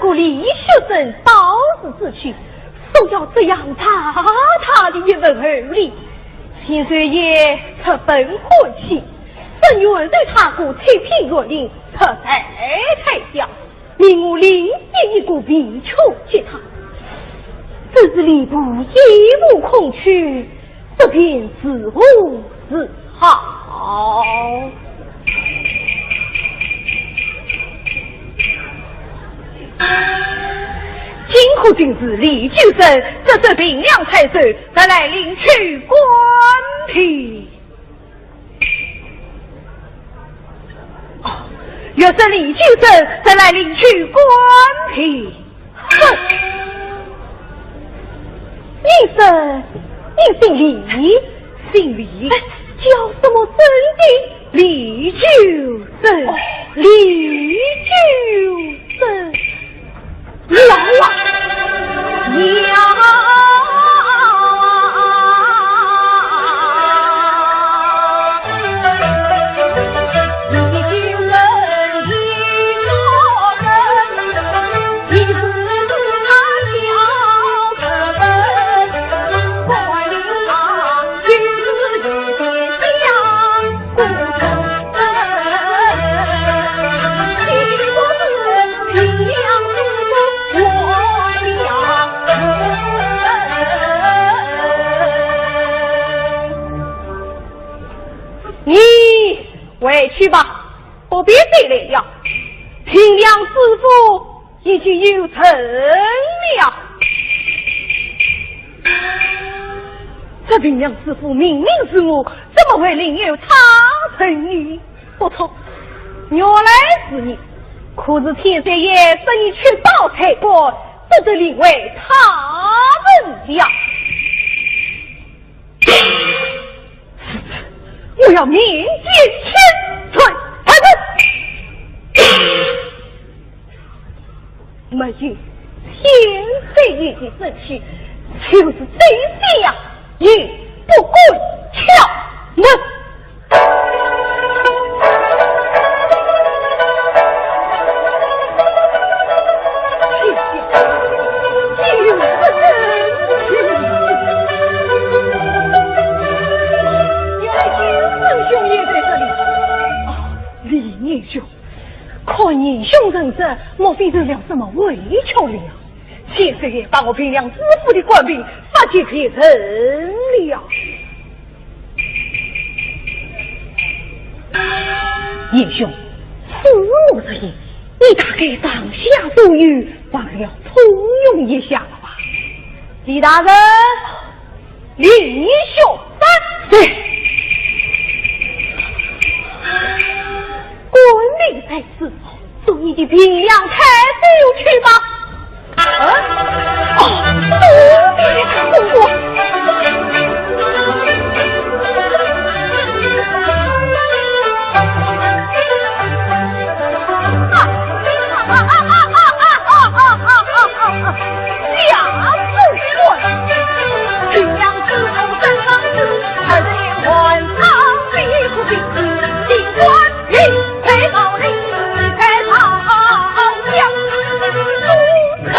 个李学生刀子自去，都要这样他的一文而立。现在也出本婚期，本愿对他国太平若令，特再太掉，命我另建一个避处接他。这是吏部一无空缺，这便自无自好。今后君子李居生，这是平凉太守，再来领取官聘。若是李居生，再来领取官聘。哼！你姓李，姓李，叫什么真的？李居生，李居生。娘啊，娘！回去吧，不必再来了。平凉师傅已经有成了。这平凉师傅明明是我，怎么会另有他成你？不错，原来是你。可是天三爷是你去盗财过，不得另为他们了。我要面见千岁太子。没有天岁爷的生气，就是这下也不归敲门。看你凶人者，莫非成了什么委屈了？千岁爷把我平凉知府的官兵发去给人了。叶兄，父母之言，你大概当下都有，忘了通用一下了吧？李大人，李兄对。官令在此，送你的平凉太守去吧。东国。成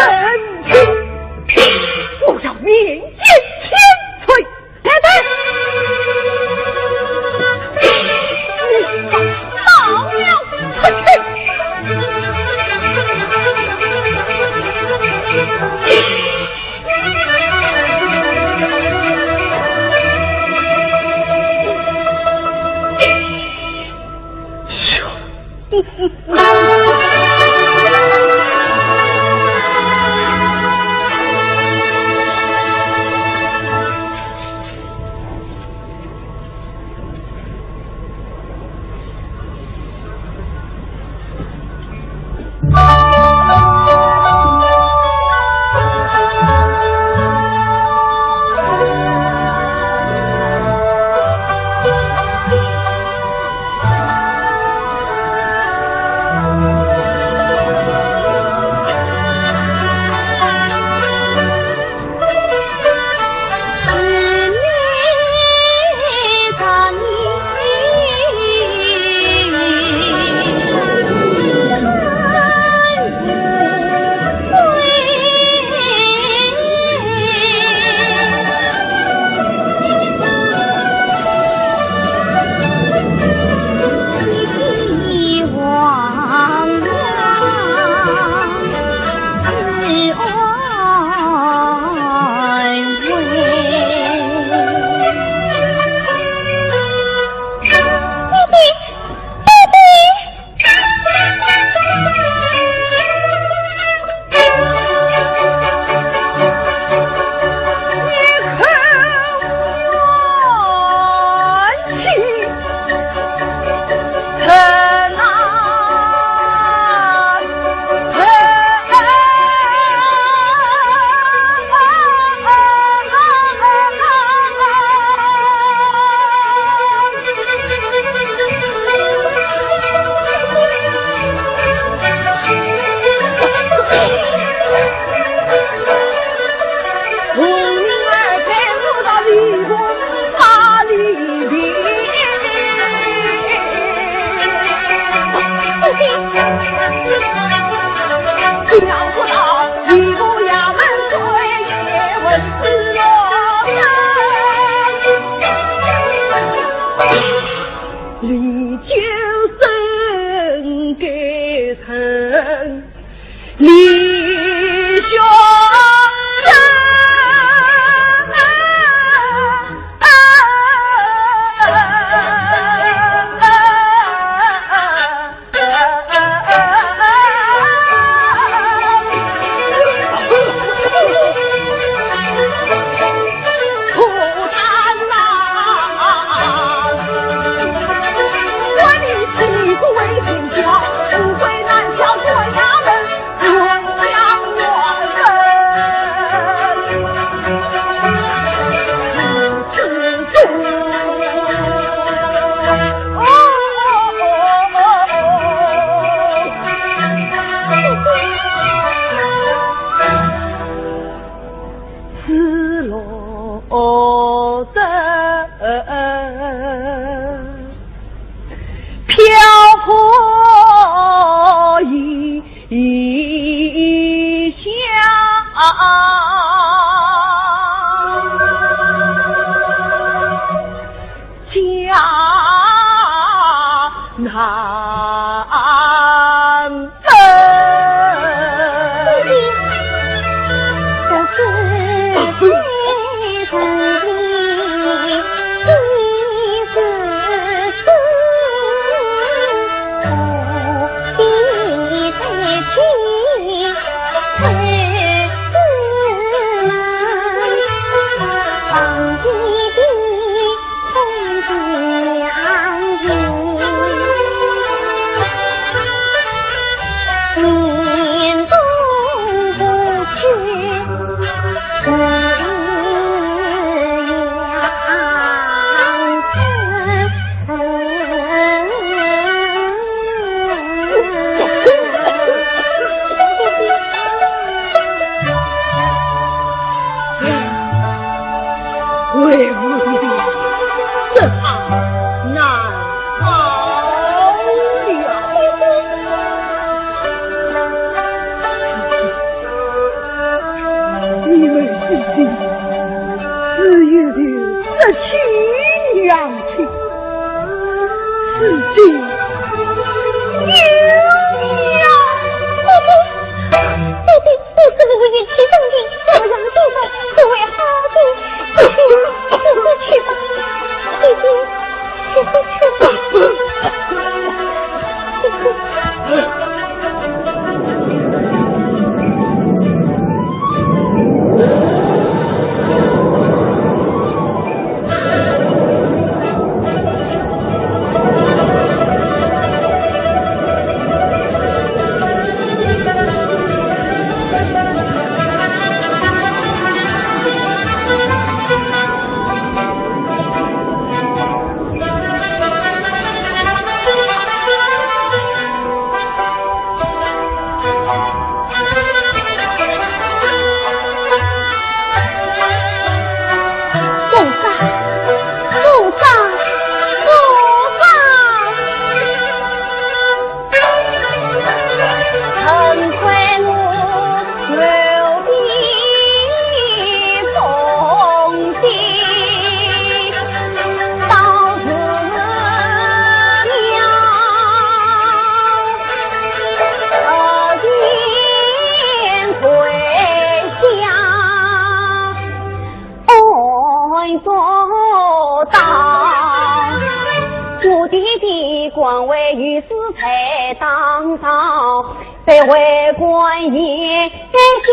官位御史才当朝，被为官也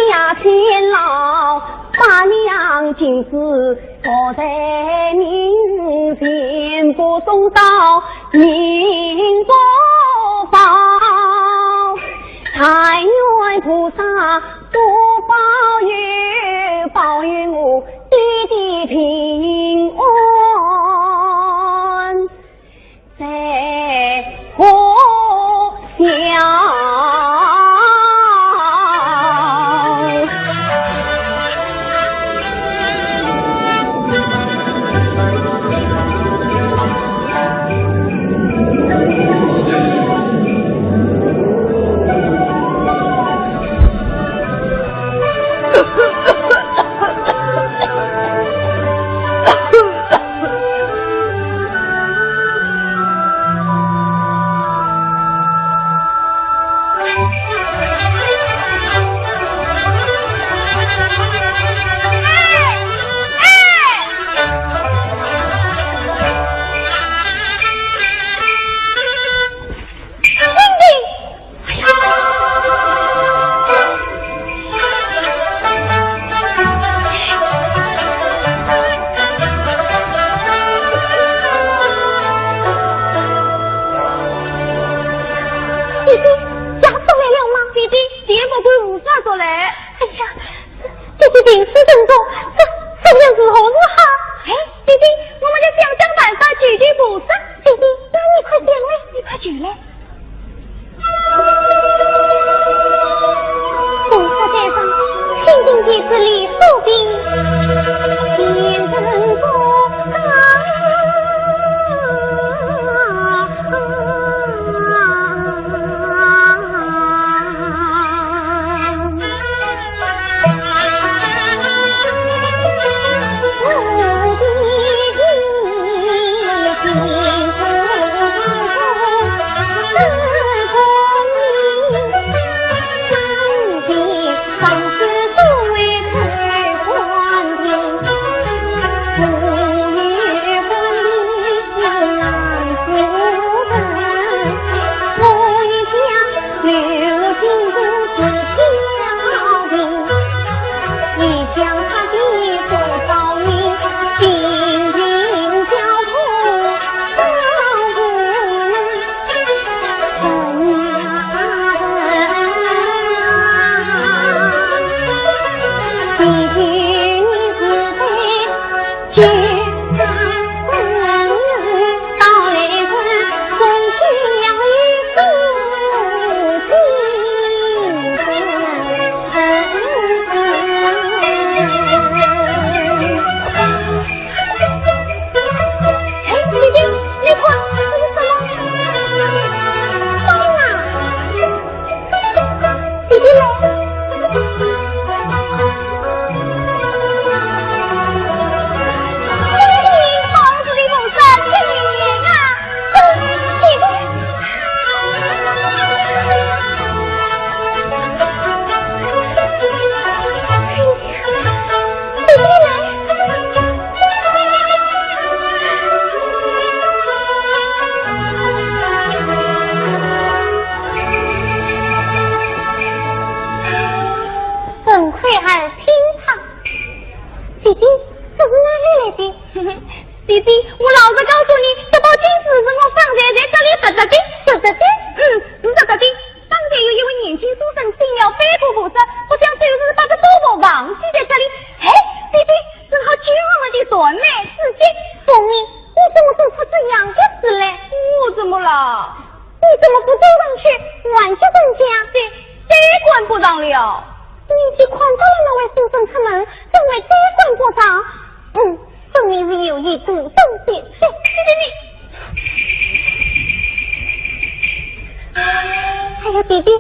下勤劳，把两金子放在民间，不送到民国宝，但愿菩萨多保佑我弟弟平安在何乡。有啥说嘞？哎呀，这是临时动作，这样子好不好？哎，弟弟，我们就想想办法解决不是？弟弟，那你快点嘞，你快举嘞！红色街上，天津街市里手兵，天灯火自己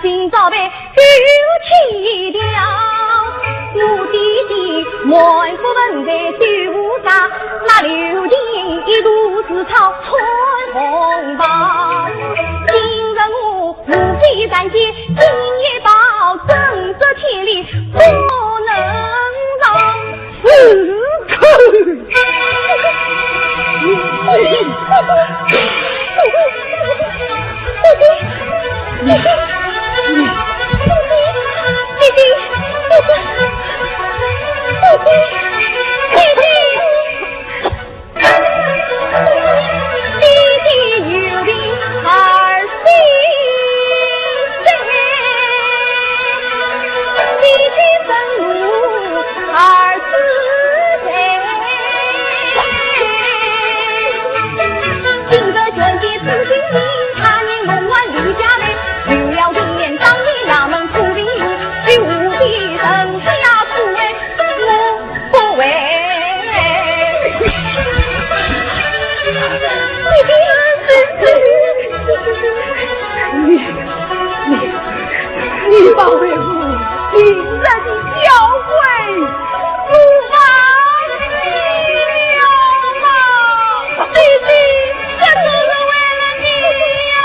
今早被丢弃掉，我弟弟满腹问在酒上，那流进一肚子草春红包。今日我无非感激今夜报，正直天理不能饶。你保卫父亲人教诲，不忘了吗？弟弟，这都是为了你呀！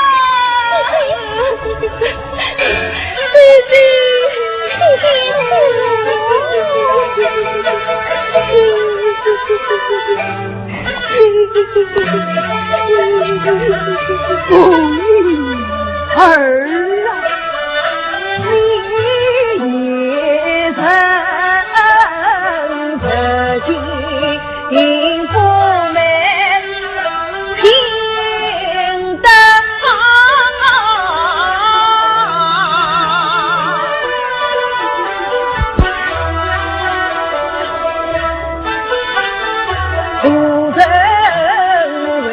弟弟，儿啊！你曾自己幸福美平等，不曾为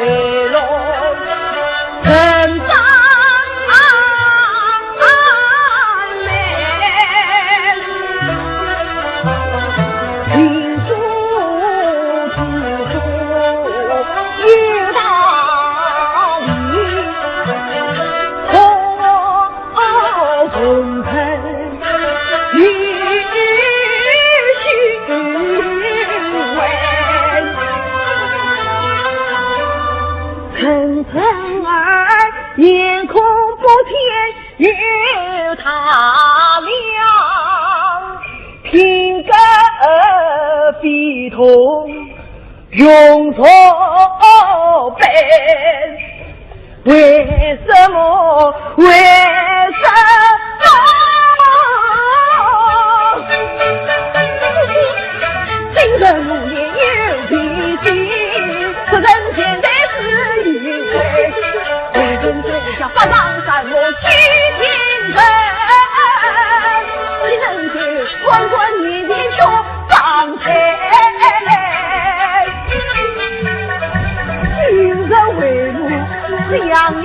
荣成长。眼空不天与他亮，平歌笔筒用错本，为什么？为什么？今日无言有脾气，可人现在是一回。发上山我去天城，你能去滚滚你的手上前，今日为母将你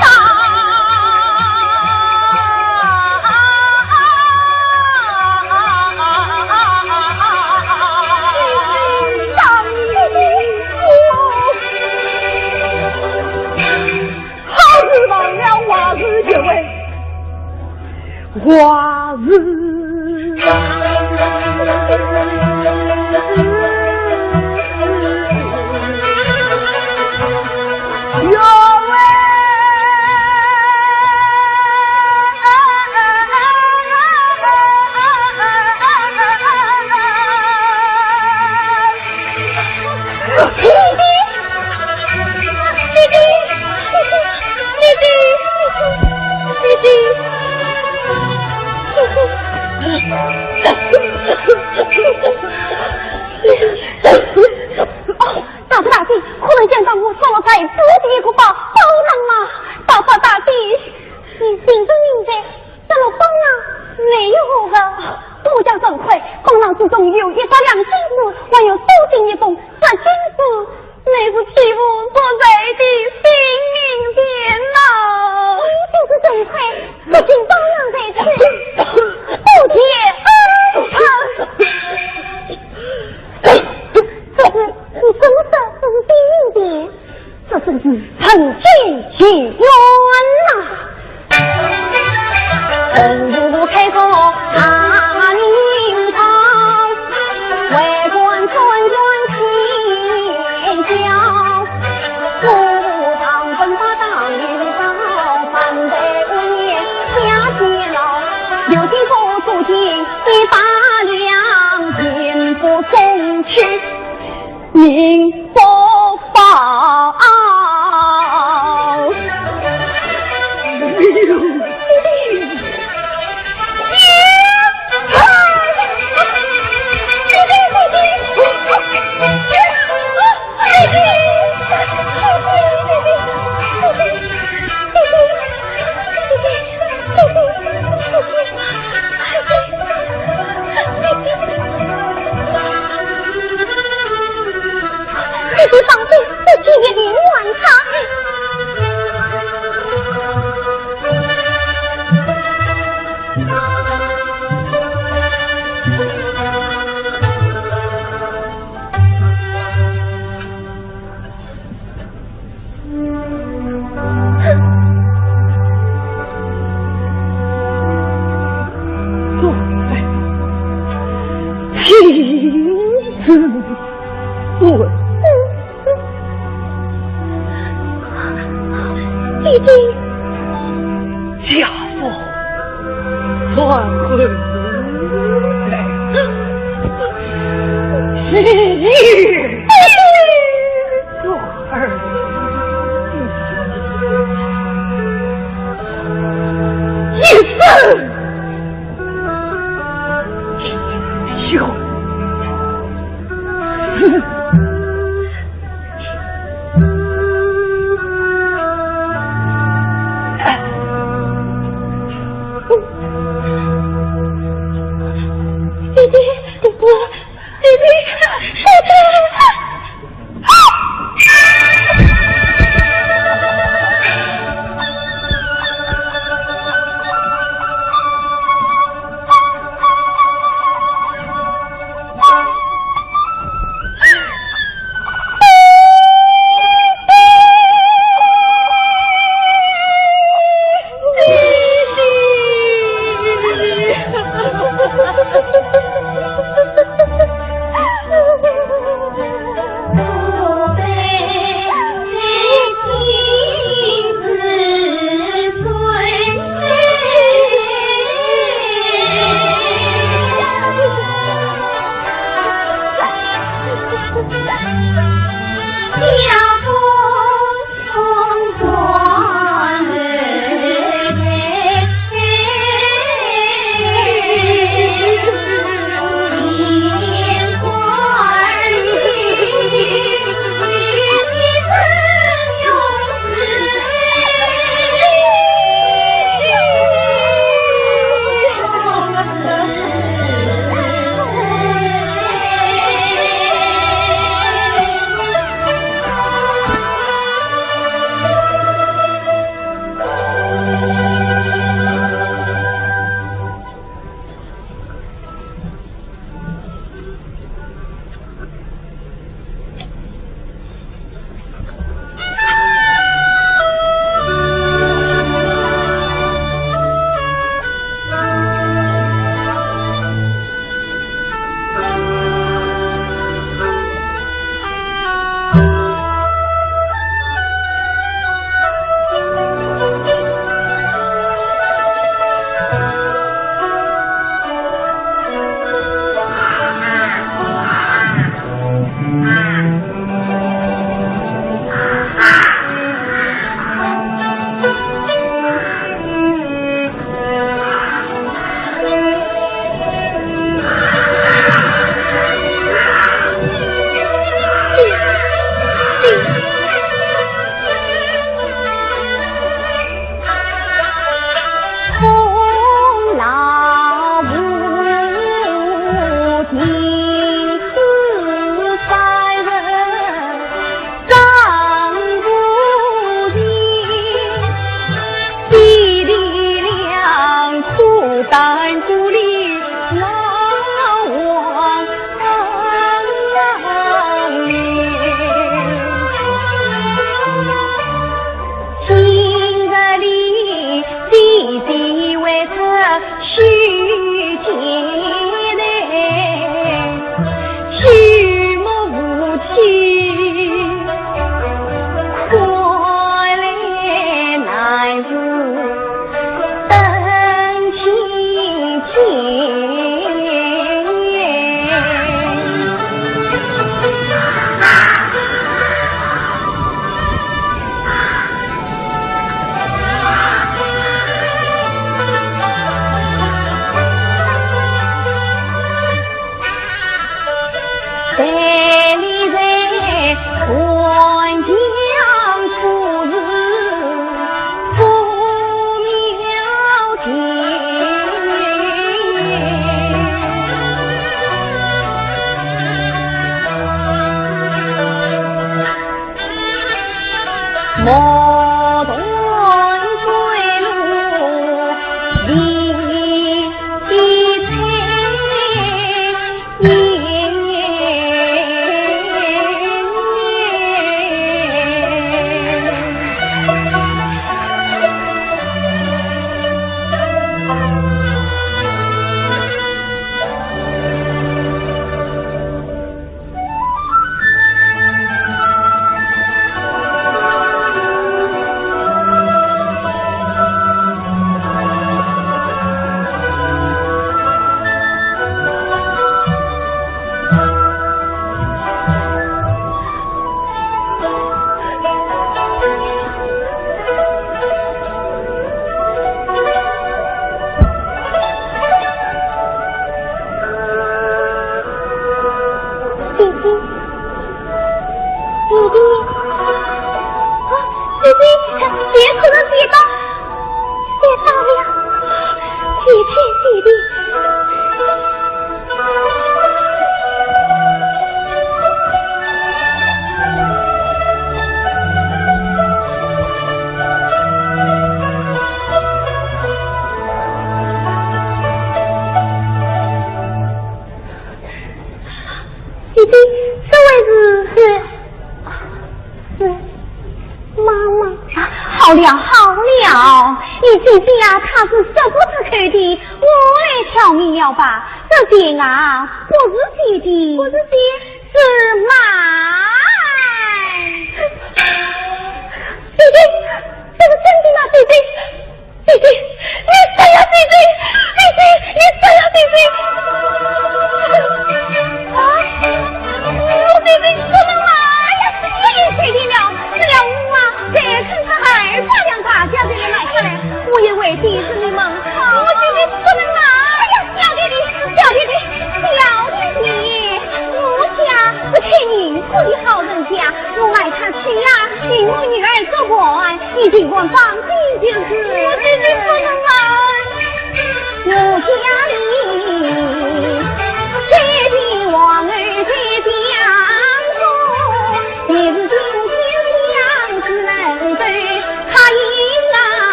打。忘了娃子结尾，娃子有为，大哥大弟，可能见到我所在自己一个包能啊！大哥大弟，你心中明白，这老帮啊没有个不叫正亏，帮郎之中有一个两金子，还有收进一封，这金子乃是替我所在的性命钱呐！就是正亏，不仅帮郎在此，不解这是你什么事是第一点，这是你曾经起冤呐！去宁不报。你放心，我今夜连晚茶。弟弟，家父转回来，做儿一生兄。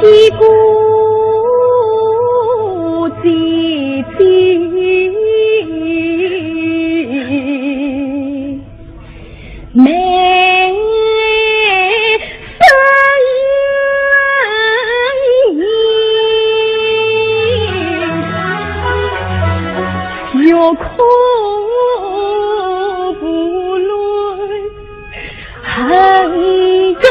击鼓唧唧，美声音，有空不论恨根。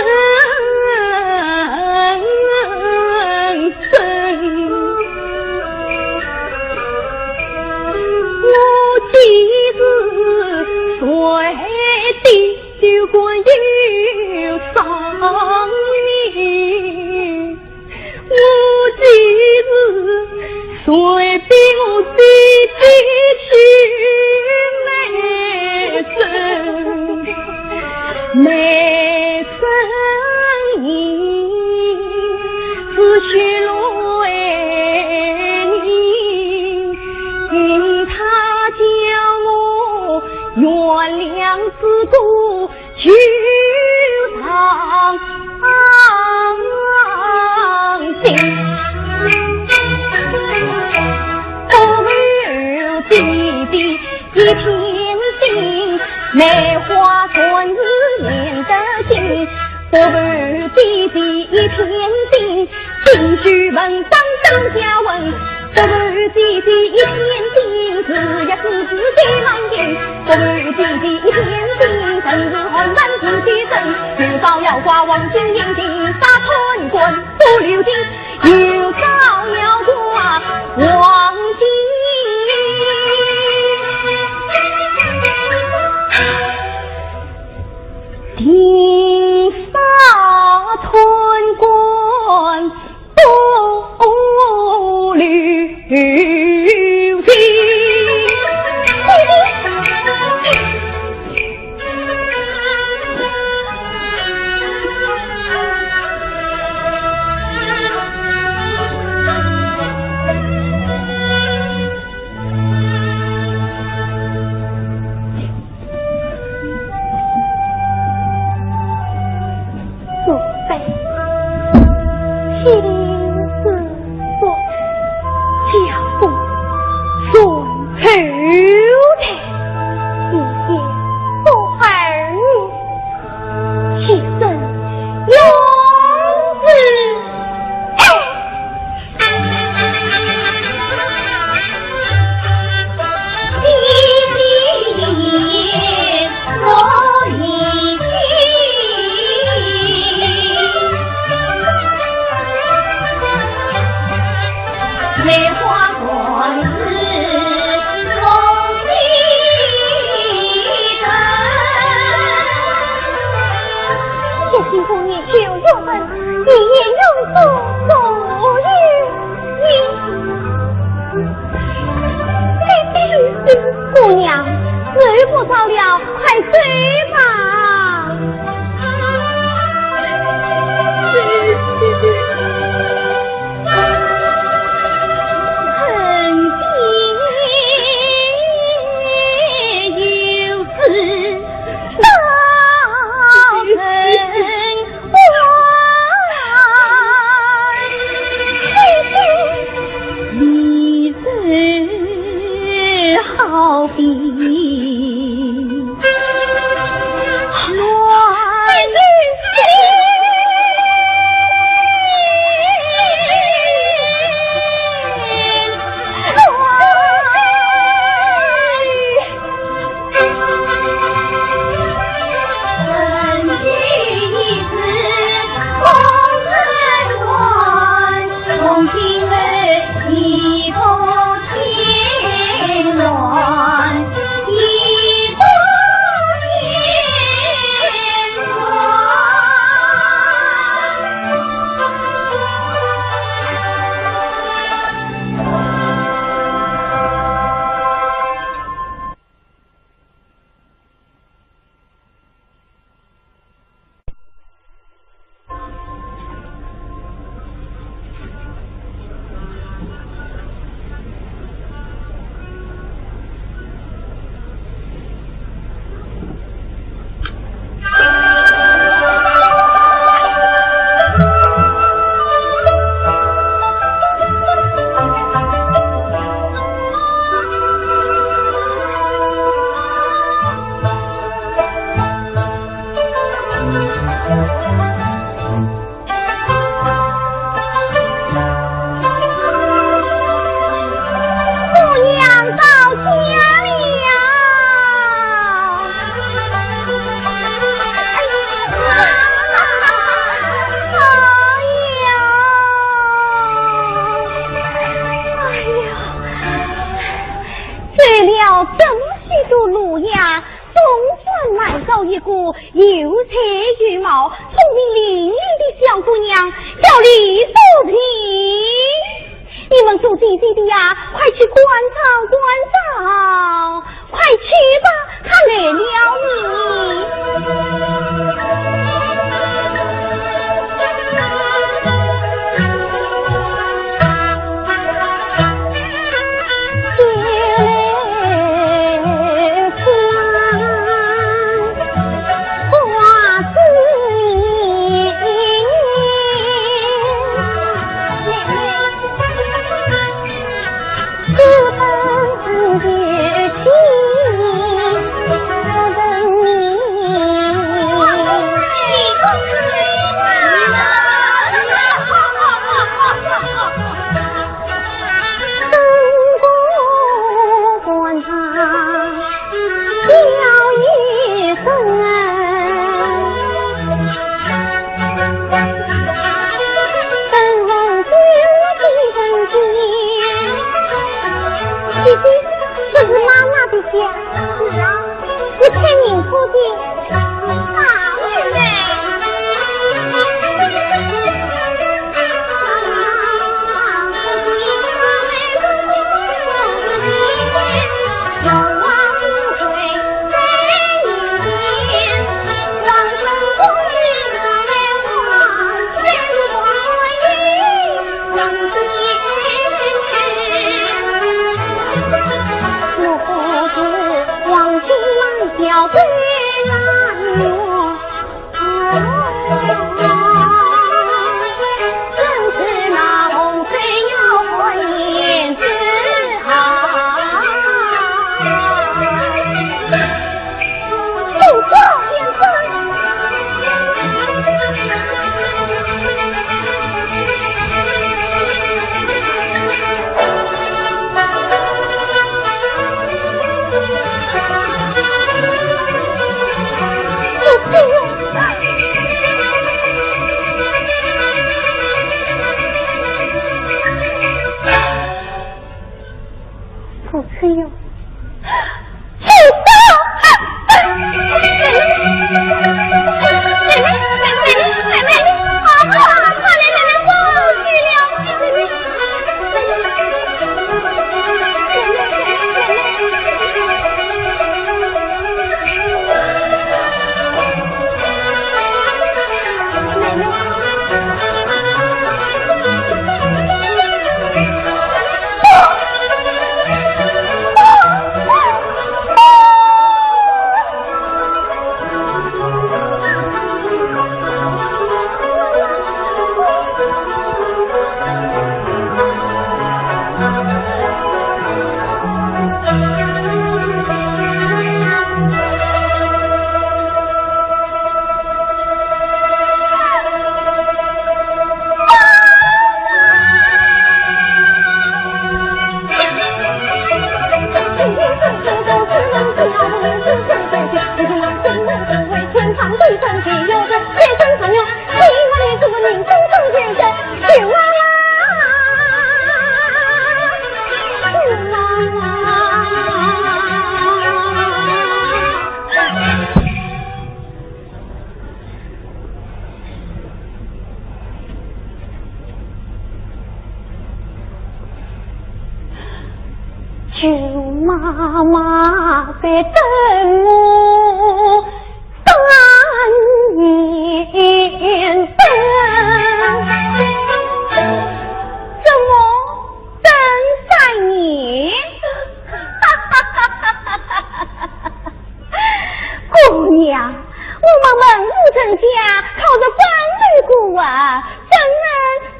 水滴就关有伤你，我今日随便我自己去美声音，只许落原谅自古旧堂情，不如弟弟一片心，梅花春日念得紧，不如弟弟一片心，进去门当当下问。不如弟弟一片心，只要是自己忙点。不如弟弟一片心，正日红染出气神。又早要挂王金眼睛，杀春棍不留情。又早要挂王金。定杀春棍不留情。个有才有貌、聪明伶俐的小姑娘，叫李素萍。你们做弟弟的呀，快去观照观照，快去吧，他来了你。妈妈在等我3年等，怎么等3年？姑娘，我们门户陈家靠着关于顾啊，怎能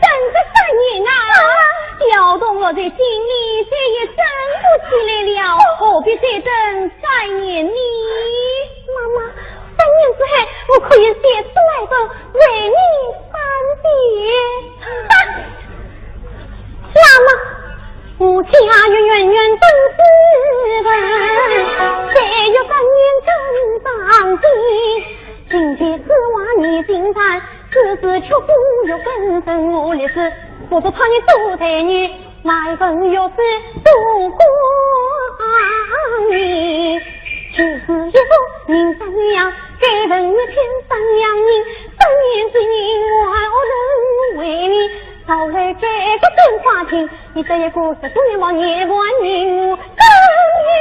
等个3年啊？调动我的心里，再也争不起来了，何必再等3年呢？妈妈，3年之后，我可以写出来的为你翻别。妈妈，我家远远等4分，再有3年正当的。今天此话你心烦，此事却不有根生我的事。我做他你做才女，来分又是多过你，就是一个名三娘，该人一天当良人，当年之人我人为你，早来这个真话听，你这一个是多年往年万人我等一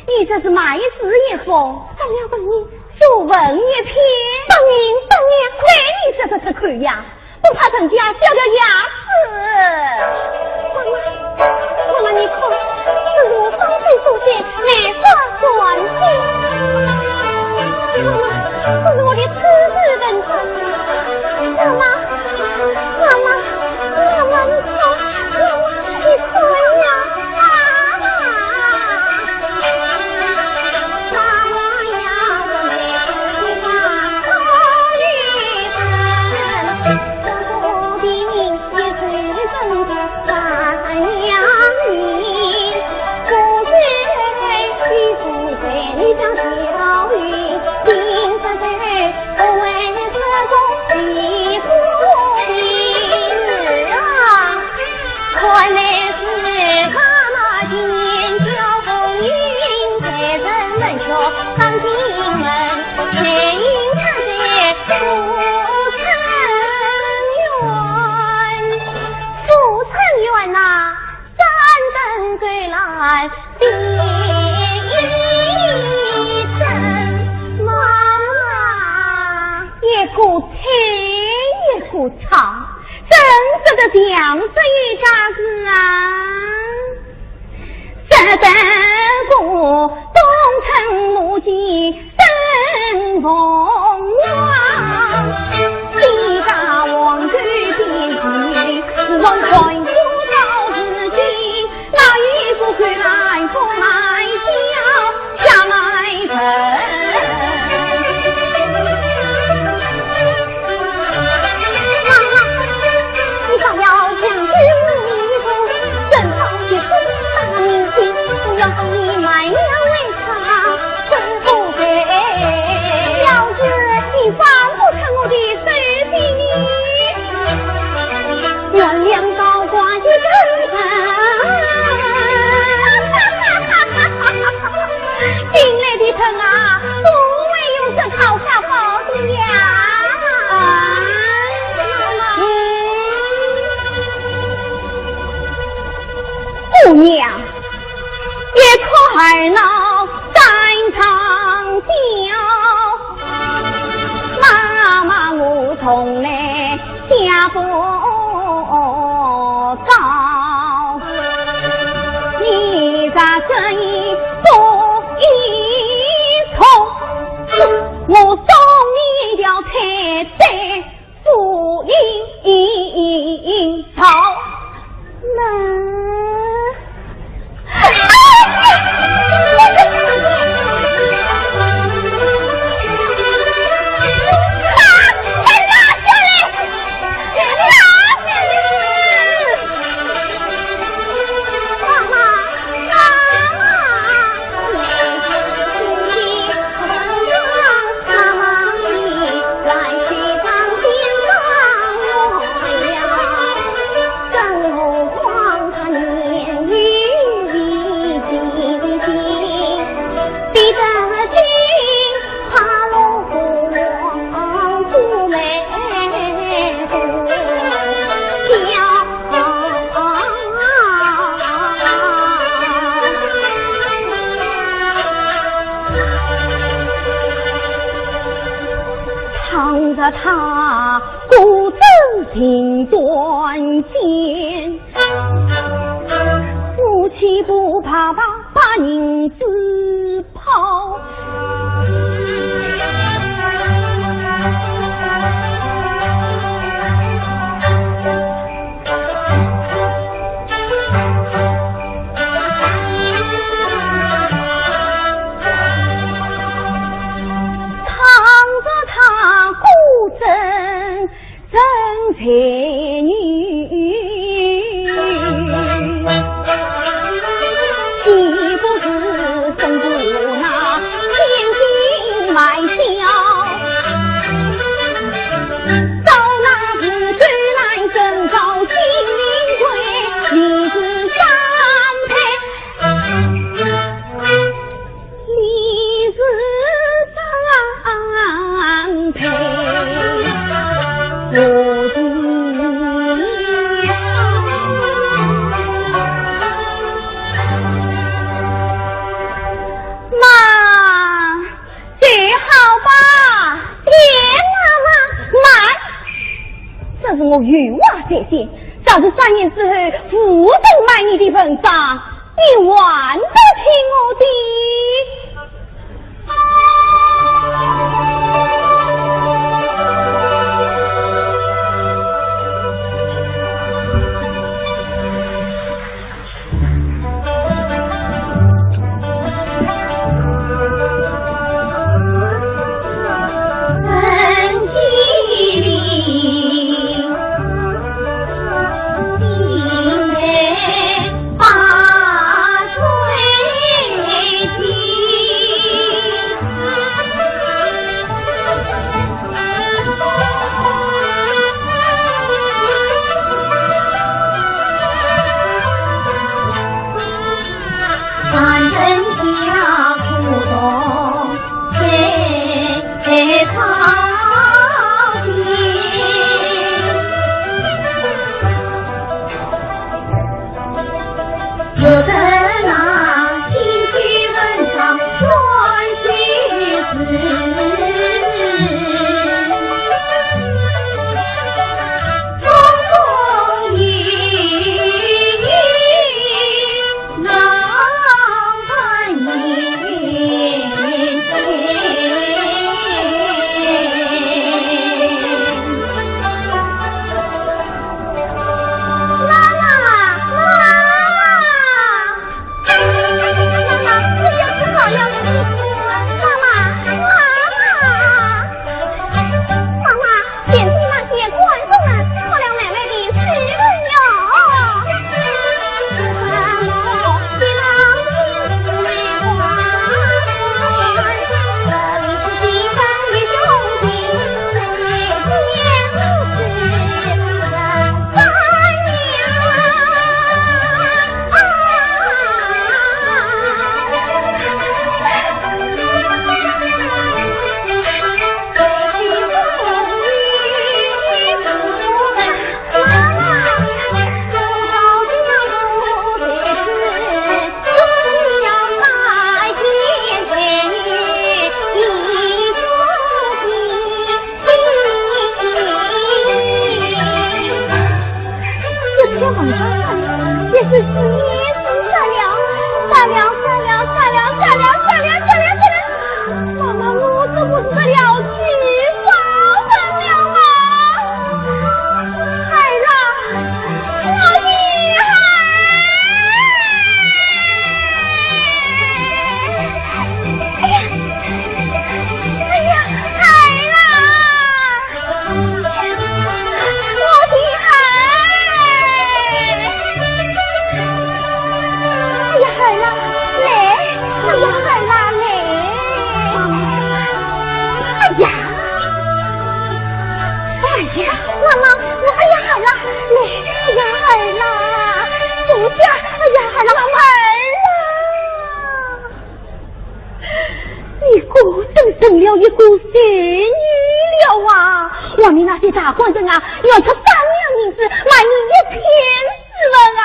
你这是买字一封，咱俩问你就问一篇。当年，看你这个是口呀，不怕人家掉掉牙齿。妈妈，你看，是我方岁书写梅花传心。妈妈，这是我的此事文章。妈妈，你看，你看呀。讲这一家子啊，这等过东城母鸡登凤凰，西家王居边地，王传国到自己，那一副回来不买笑，下买粉。原谅高官的真诚，进来的疼啊，不会用这烤下包的呀。姑娘，别快闹在场叫，妈妈我从来下不高，你咋这一步一冲，我送你一条彩带付一草他故正挺断剑，夫妻不怕把人自抛，才女岂不是生不那是我欲望在先，早是3年之后负责买你的份上，你还得听我的。生了一个仙女了啊！我们那些大官人啊，要出3两银子买你1000四人啊！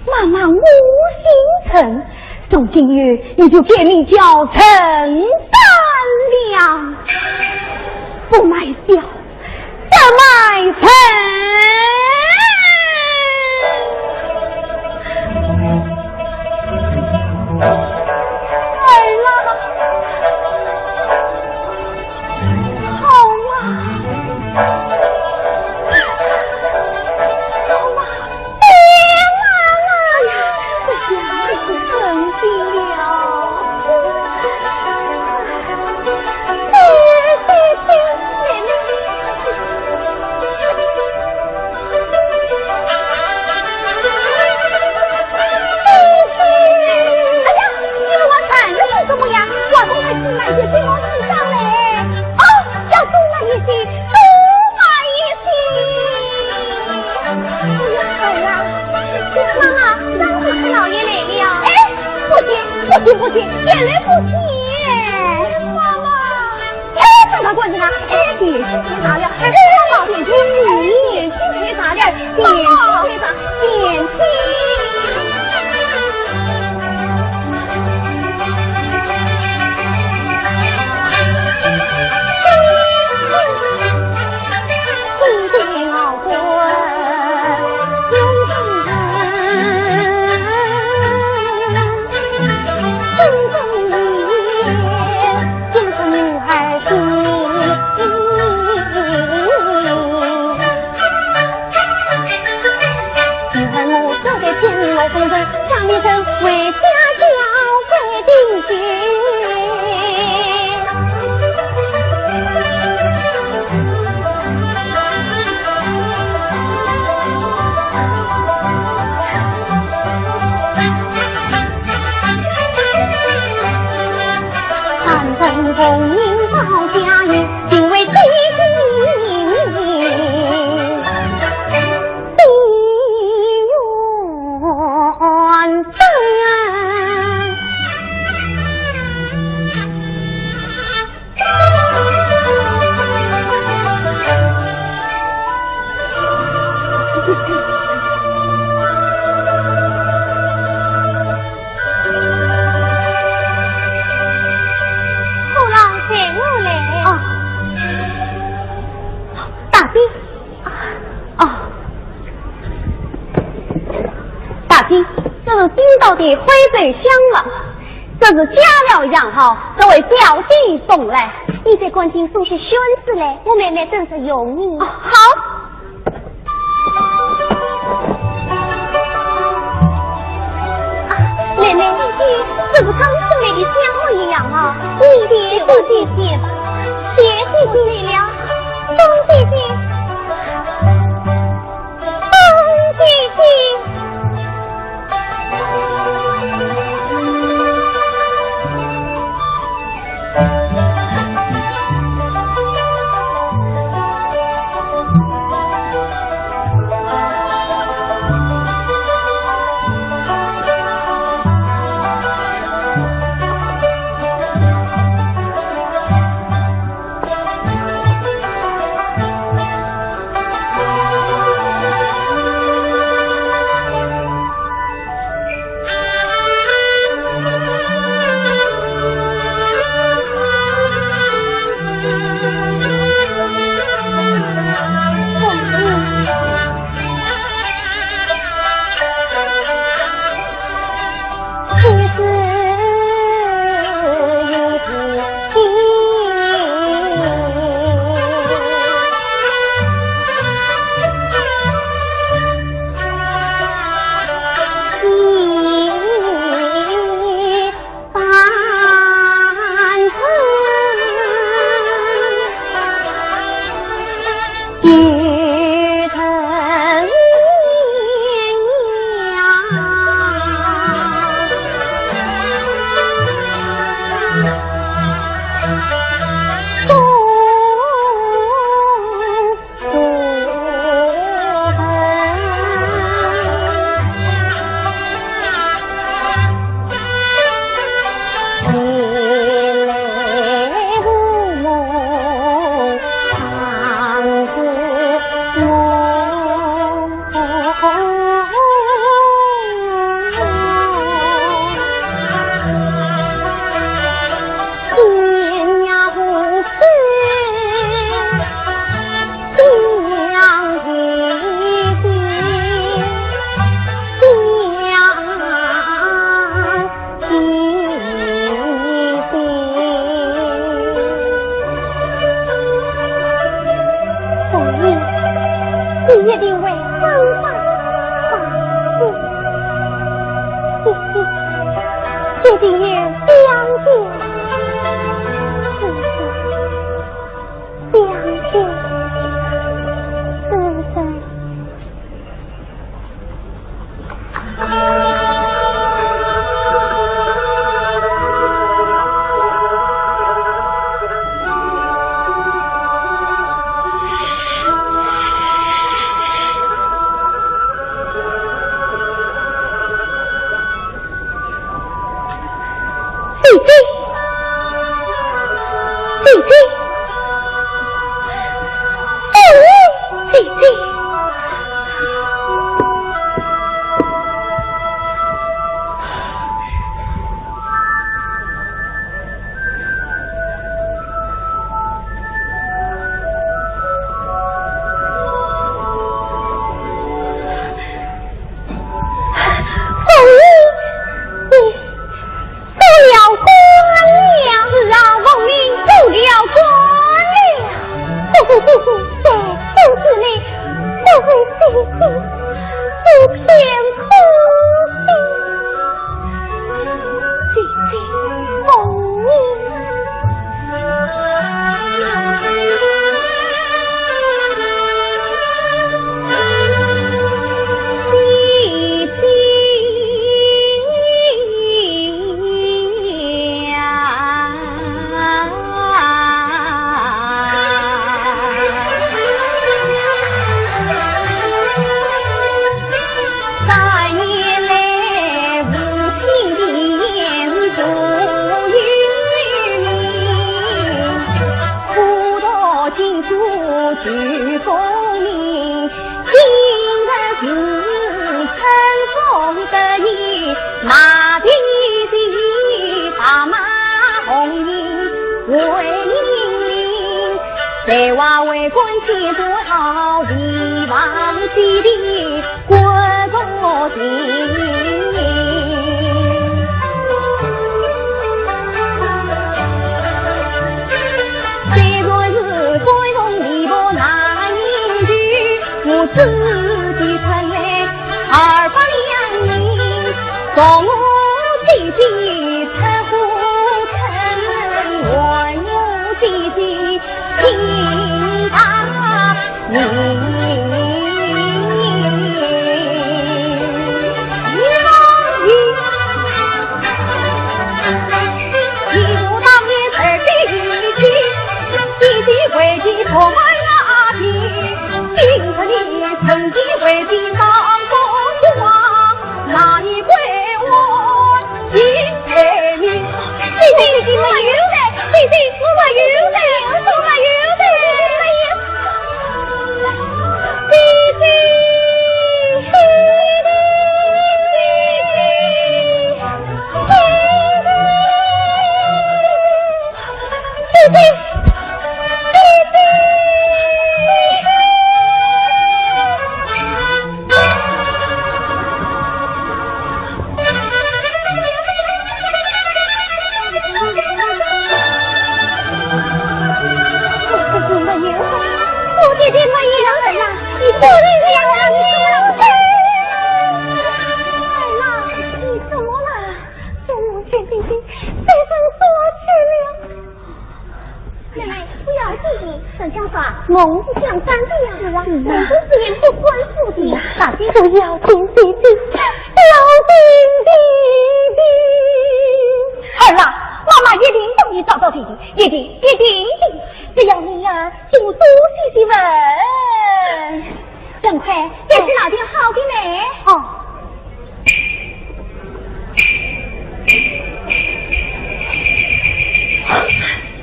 妈妈我姓陈，从今日你就改名叫陈三娘，不卖笑，只卖陈。不行，眼泪不行，妈妈，这个棍子呢？点心贴啥了？妈妈，点心，点心贴啥了？点心贴啥？点心。到底回水香了。这是加了羊号，这位表弟送来，你再赶紧送些宣纸来，我妹妹真是有你。好。妹妹，这不刚送来的香火一样啊！你的多谢谢吧，谢谢你了，多谢谢，多谢谢。在话为官妻不好，遗忘记的国国情。自己传来二八两银，从弟弟出户城，我有弟弟听大名。为的托马匹，今日你曾经为的当公王，那你归我心爱你。弟弟我有的，弟弟我有的，我有的，弟弟。梦不像三的样子啊！梦不是言不关父的，大家都要听弟弟，要听弟弟。儿啊，妈妈一定帮你找到弟弟，一定！只要你呀，就多细问。赶快，这是哪点好的呢？哦。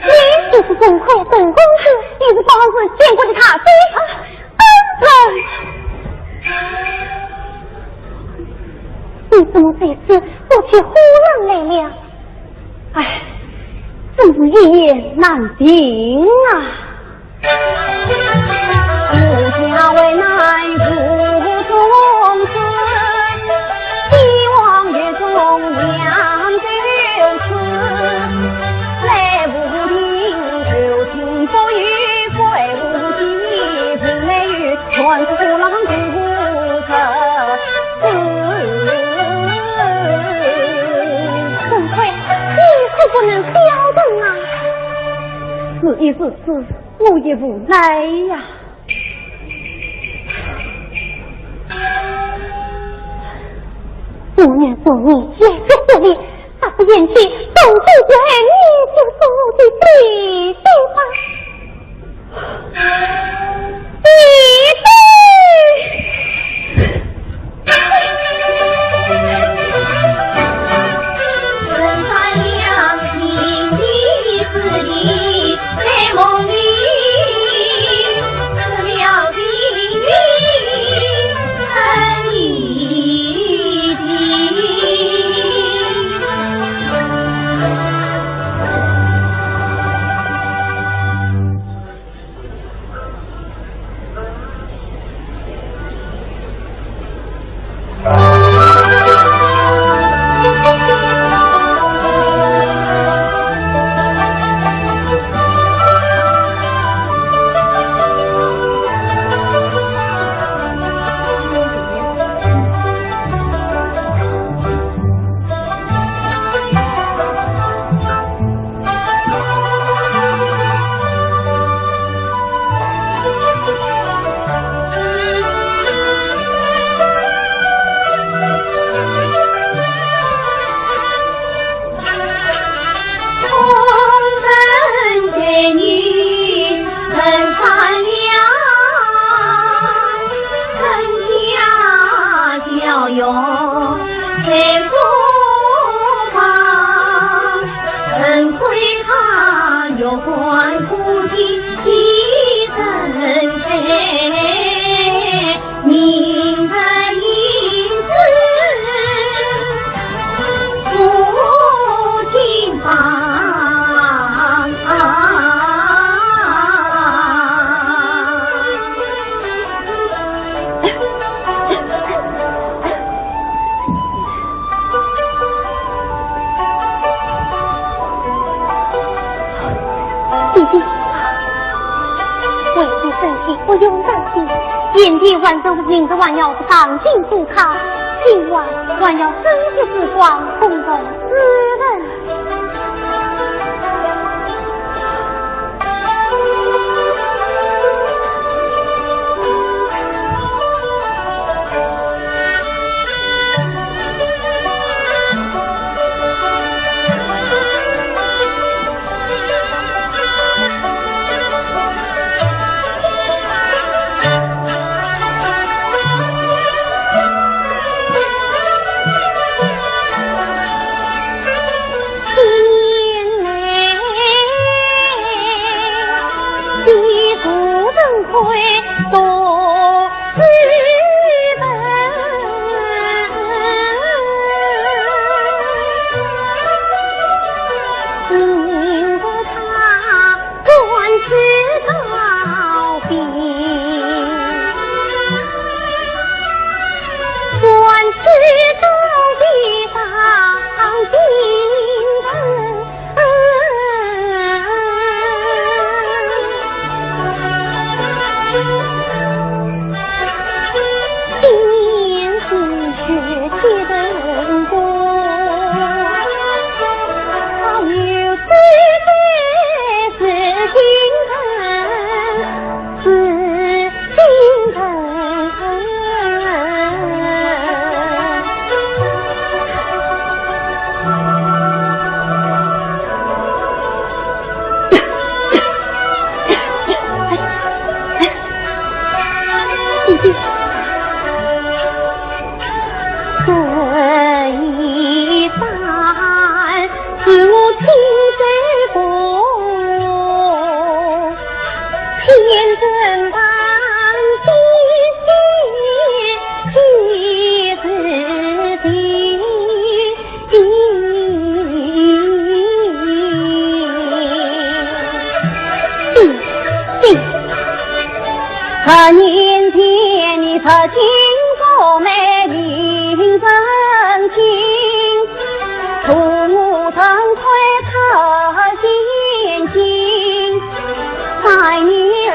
你就是邓快邓公子，你是包子见过的他妃你怎么这次我却忽然来了？哎，真是一言难尽啊！不家为难不中村，希望月中两九村。来无听，就听风雨；归无计，自来雨。全是虎狼不可怎会？你可不能消动啊！此一是此，我也无奈呀。昨年昨年也是这里。大不言弃，总之对你就做的弟弟吧，弟弟。人他娘心里是你，在梦里吃了的你很一地。弟弟，为你生气，我有难心。眼见万州名字还要上进不考，今晚还要生死之光，轰动世人。年前你可经过美名真情，父母曾亏他先亲，在你儿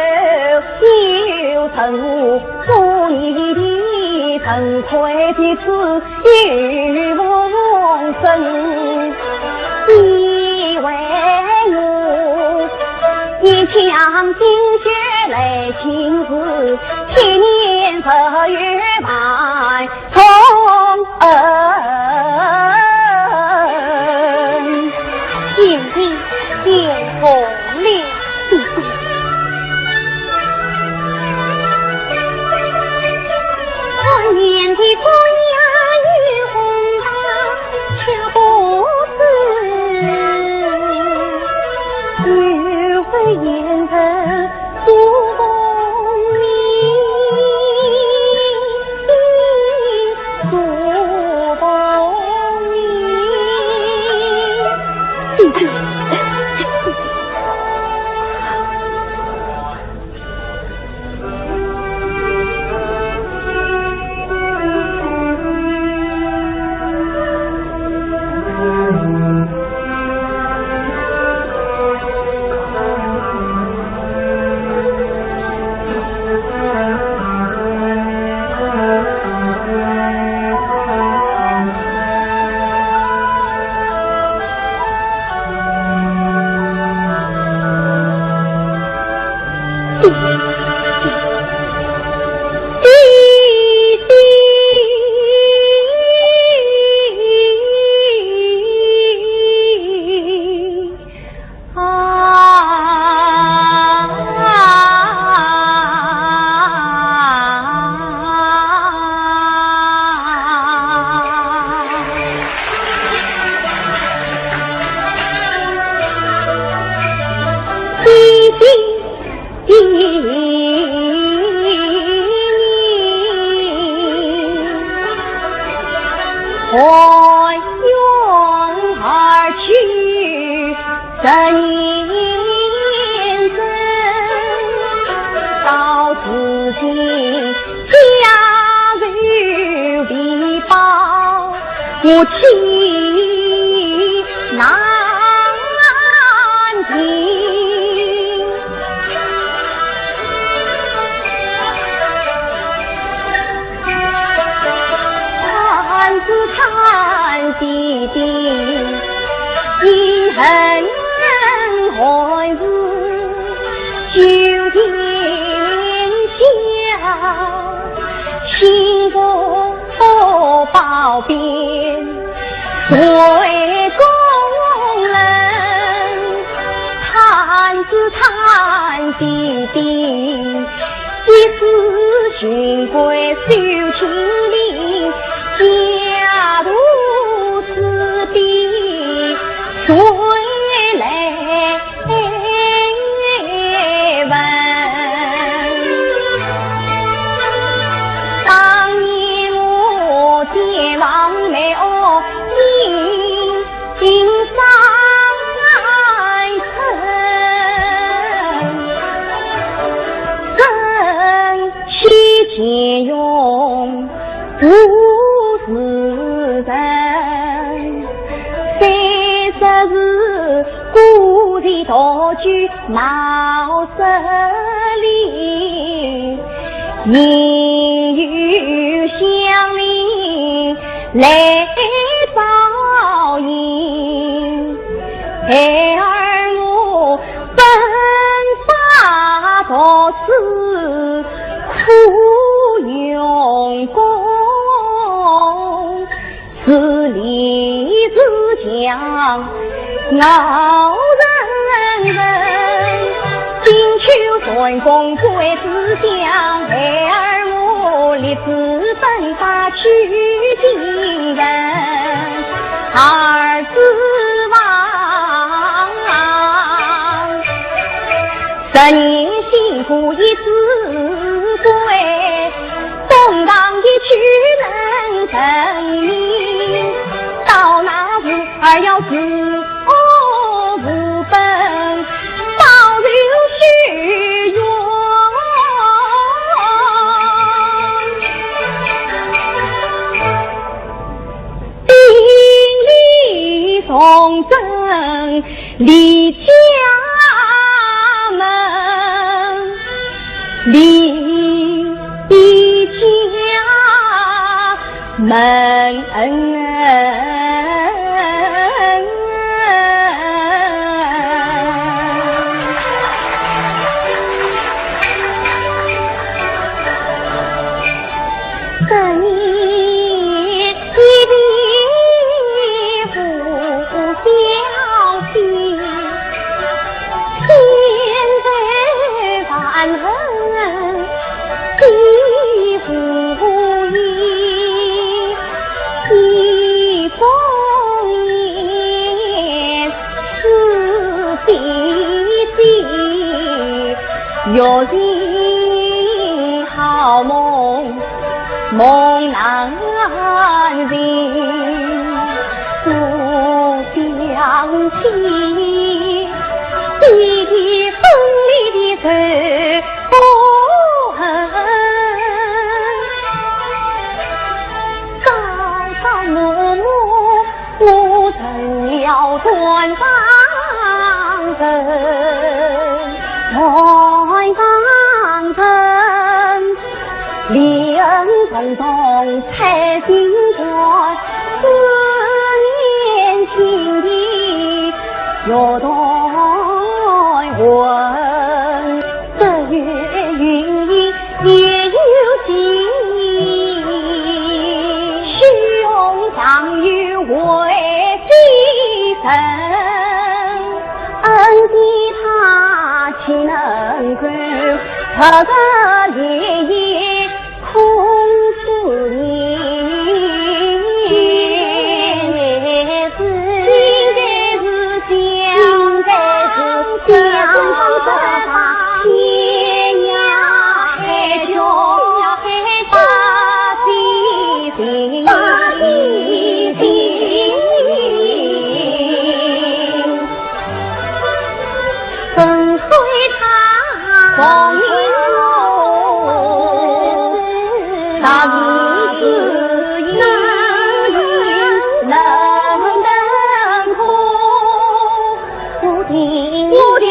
有曾负你的曾亏的此与无生，以为我一腔心血泪情字，7年10月埋从今天见红了。3年的姑娘与红刀却不是与会言人不公明，不公明。夫妻难平，幸福报边为工人，探子探弟弟，一时寻归修情理，家如此比谁来问？当年我见王妹哦心伤沉，更惜钱用无是人，30日故地独居茅舍里，人与乡邻来照应，孩儿我奔发做事苦用功，自立自强傲人人，金秋顺风归思乡，孩儿我立志奔发去进人，儿子10年辛苦一次归，动荡的去能成名，到那时儿要自不奔，保留血缘，兵力从政离家门，离家门跟你一地不相信，现在反恨地不义，一烽烟是必定，有人好梦梦难尽，不相信弟弟分离的手不恨，高高默默我成了断肠人，离恩匆匆才心关，思念情意有段问，这月云衣也有情，虚荣相遇为几生，恩地他岂能够这个夜夜空思念，现在是相这把天涯海角把地平，跟随他风雨路，他日子能等候，不听不听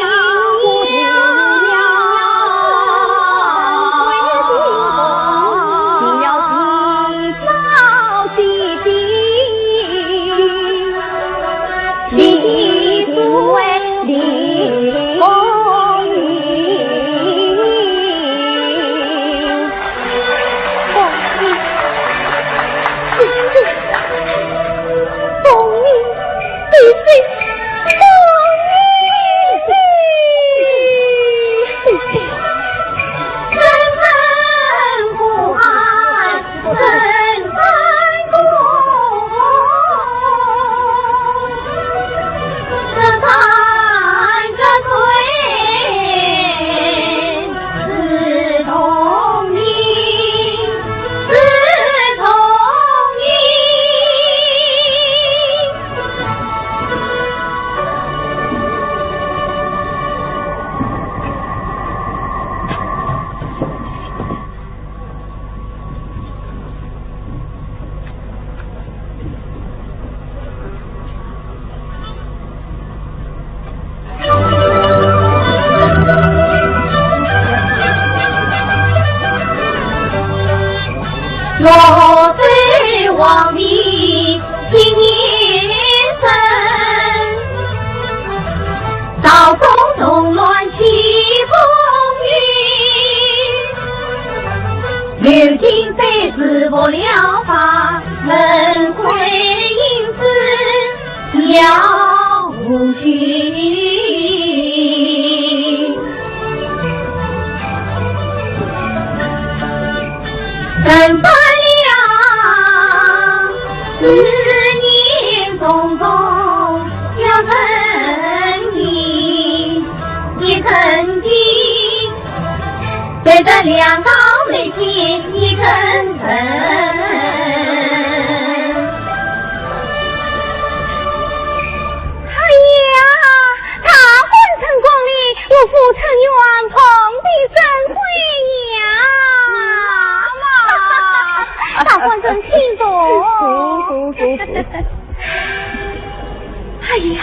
若非王命听年生，到宫动乱起风雨，如今非是不了法，能会因此要无惧。等不了思念种种要成你，一成绩对着两道眉间一根针。哎呀，大婚成功了，我父成愿蓬荜生辉呀！大官真轻松。哎呀，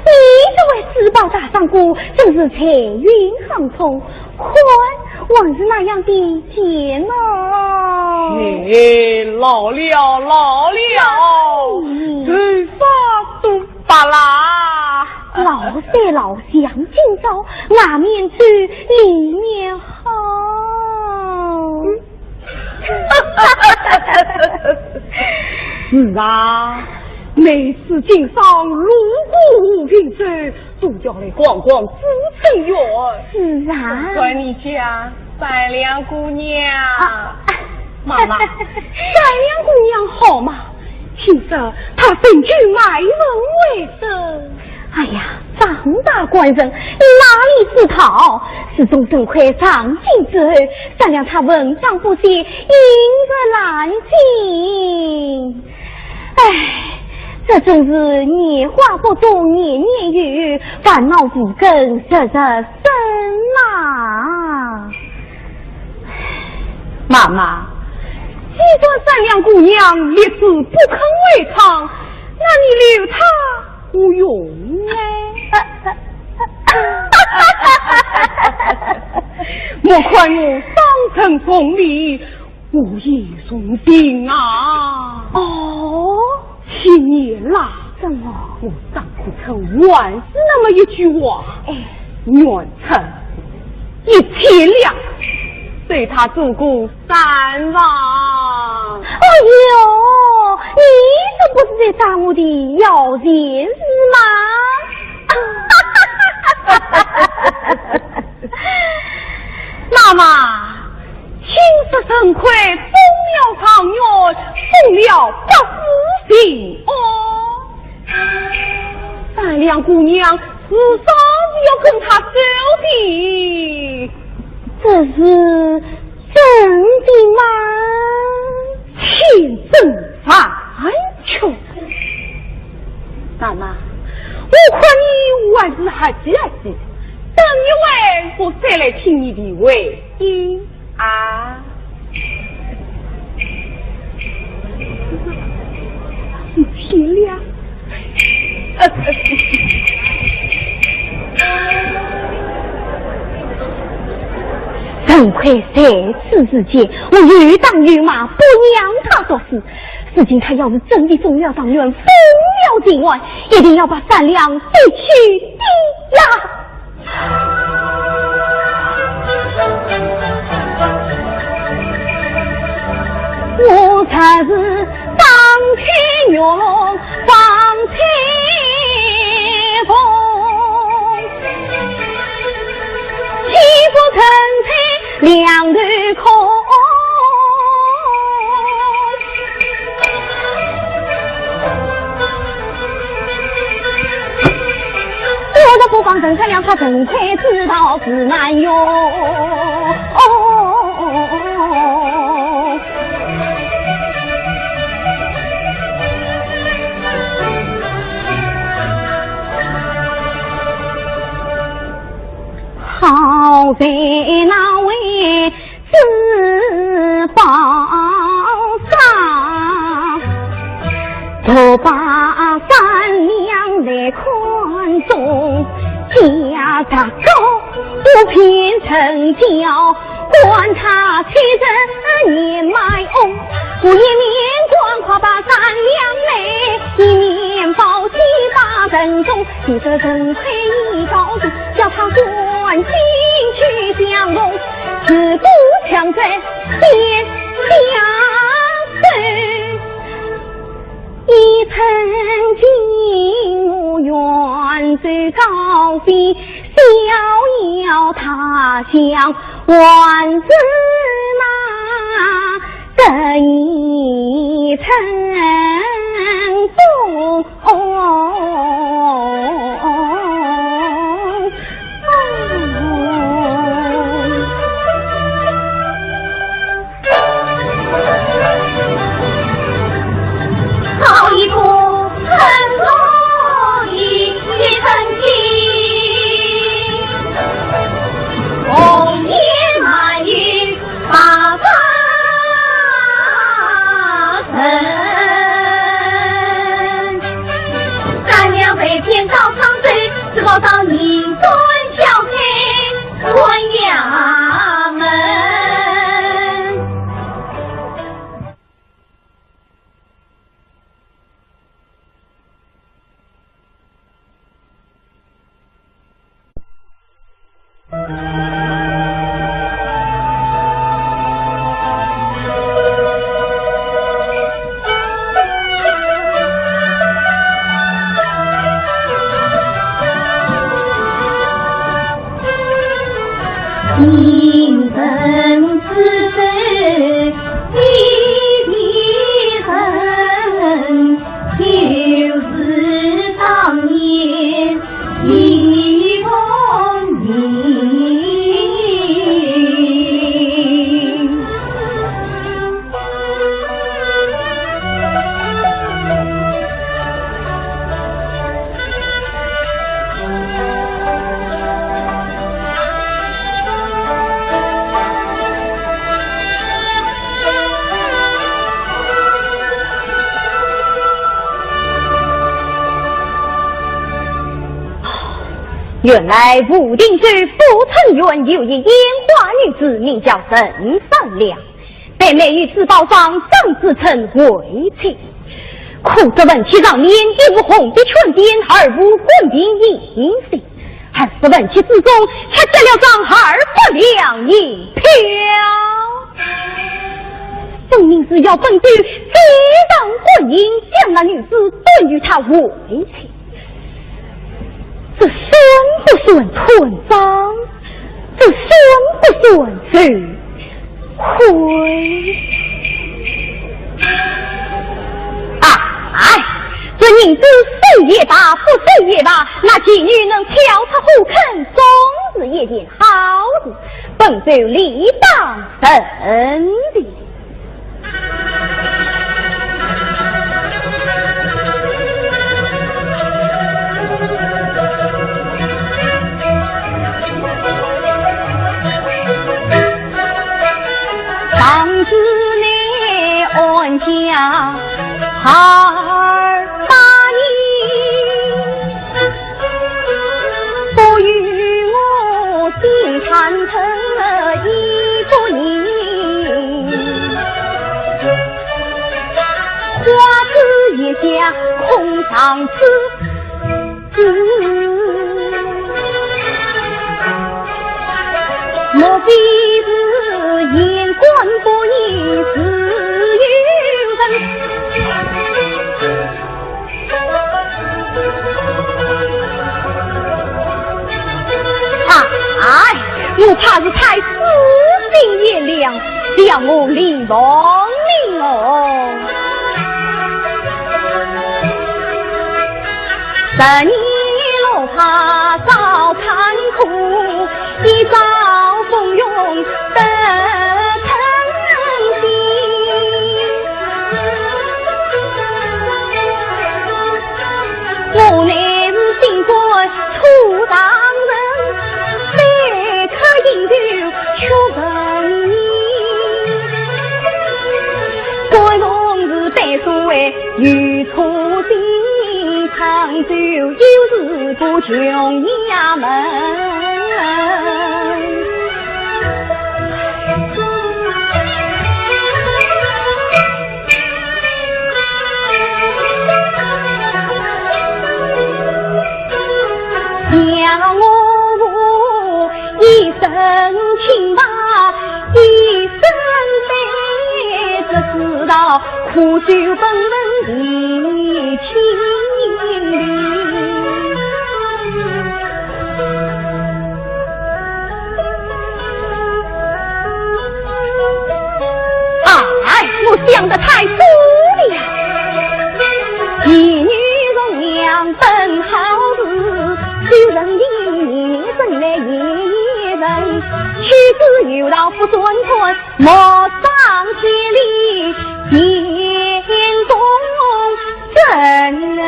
你这位四宝大上姑真是财运亨通，宽往日那样的钱哦。老了，头发都发啦。老三老乡今朝外面去里面好。是啊，每次经上路过五平村，都叫来逛逛紫城园。是啊，在你家三两姑娘，妈妈，三两姑娘好吗？听说她分居卖文为生。哎呀，张大官人哪里是讨？始终等快上京之后，三两他文章不写，因着难尽。唉，这真是年华不中年年余，烦恼不根日日生啊！妈妈，既说三两姑娘立志不肯为唱，那你留她无用哎！莫看我上层风里无意中病啊！哦7年啦，怎么？我丈夫曾万是那么一句话，愿称1000两，对他足够3万。哎呦，你这不是在耽误的要钱是吗？妈妈，青色神魁，风了长远，风了不死心哦。三两姑娘至少是要跟他走的，这是真的吗？千真万确。妈妈，我看你还是还急还急，等一会我再来听你的为因啊。1000两。幸亏在此之间，我越当越骂，不让他做事。如今他要是真的中了状元，封了京外，一定要把3两背去的呀！我才是当天月龙放清风，欺负成才两头空。我的不光郑三两，他真亏知道是难用。好在那位四宝上，就把3两来宽中加着高。不偏成教，管他欺人年迈翁，我一面光夸把善良美，一面抱起把人中，记得人亏你高度，叫他关心去相容，自古强者先相守。已曾经我远走高飞，逍遥他乡万事那这一程风好一步很容易一生气，红颜满云把发成，善良被骗到长水，只好到你尊小天关衙门。情深似水，一恨，就是当年李凤鸣。原来武定之富城院有一烟花女子，名叫沈善良，被美于此报上张子成为妻。苦着文妻让年亦无红的裙边，而无滚边银线，还是文妻之中却结了张二不良一票。分明是要本对非当婚姻，将那女子对于他为妻。这算不算存赃？这算不算是亏？这女子谁也罢，不谁也罢，那妓女能挑他虎坑，终日夜间好事，本就理当审的。当时内安家28年，不与我心缠成一不宁，花枝叶下空上此莫非是眼观不义自有人？我怕是太私心眼亮，将我离亡命哦。10年落怕遭残酷，一遭风涌得成心。我乃是新官出大人，非可引咎却闻名。该梦是被所谓遇错心，长久有时不穷衙门。苦修本文一清理。我想得太多了，一女容娘本好事，虽人一生来一人，妻子有老夫尊尊，莫上千里见公真人。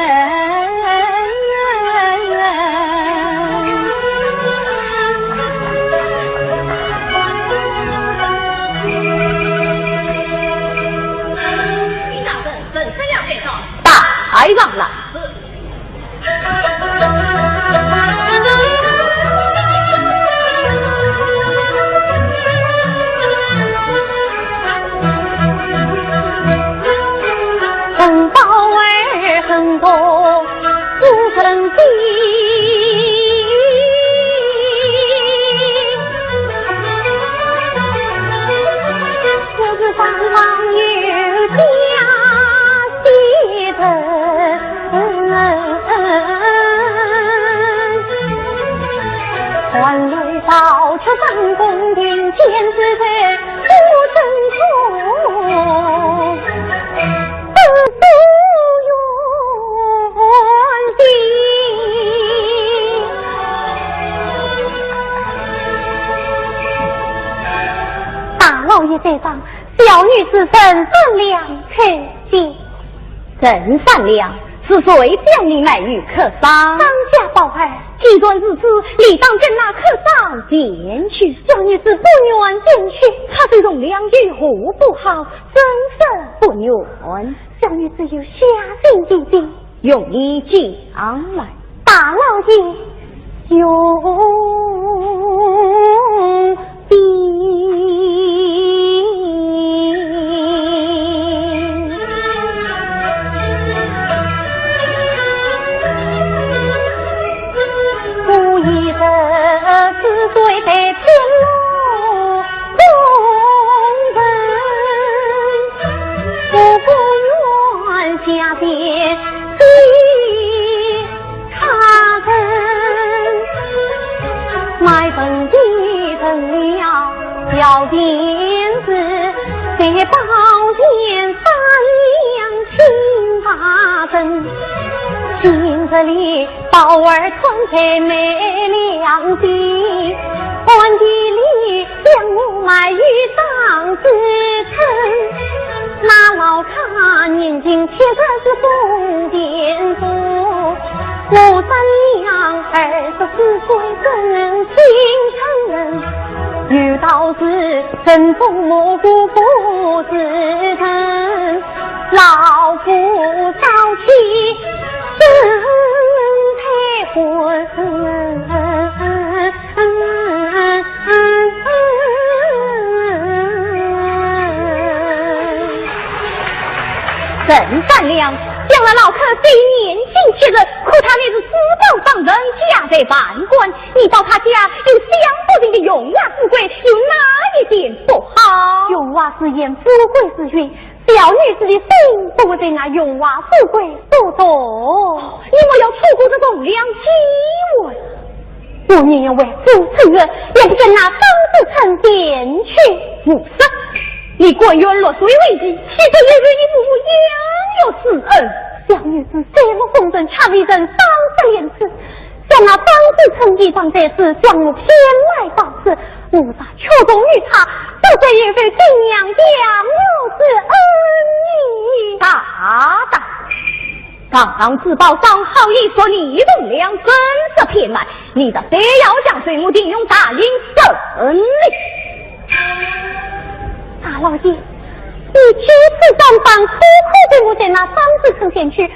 太棒了！很高儿很多不成地，我是方方有家媳妇。换来到处上宫廷，见识在不成空，不不远地。大老爷在上，小女子真善良可敬。真善良，是谁将你卖于客商？当家宝儿，既然如此，理当跟那客商前去。小女子不愿进去，他对容良与何不好？真是不愿。小女子有下定决定，用你讲来。大老爷用之所以被天路公人，我不愿下边给他人，买本地成了小辫子，在宝剑三两青八针。镜子里宝儿穿在美良地，官地里将我埋于当子城。那老卡年轻却算是疯癫妇，我三娘24岁怎能进城人？遇到是正中蘑菇不知疼，老夫早起真配婚，真善良，将那老客虽年轻气人，可他那是私道上人，家在办官。你到他家有相不尽的荣华富贵，有哪一点不好？荣华是言，富贵是云。小女子的心不会对那荣华富贵所动，你莫要错过这种良机会。我宁愿为父承认，也不跟那方子成前去无伤。你滚远落水为妻，岂可也与你父母养有此恩？小女子虽不公正，差一人伤生言辞。像那方子成一场这事，向我偏来报事，我咋确中于他，不再也非敬娘家母子恩义。大胆！刚刚自报上好意说你容良真是偏来，你的非要将水母定用大营胜利。大老爷，你居此三番苦苦对我在那方子城前去，我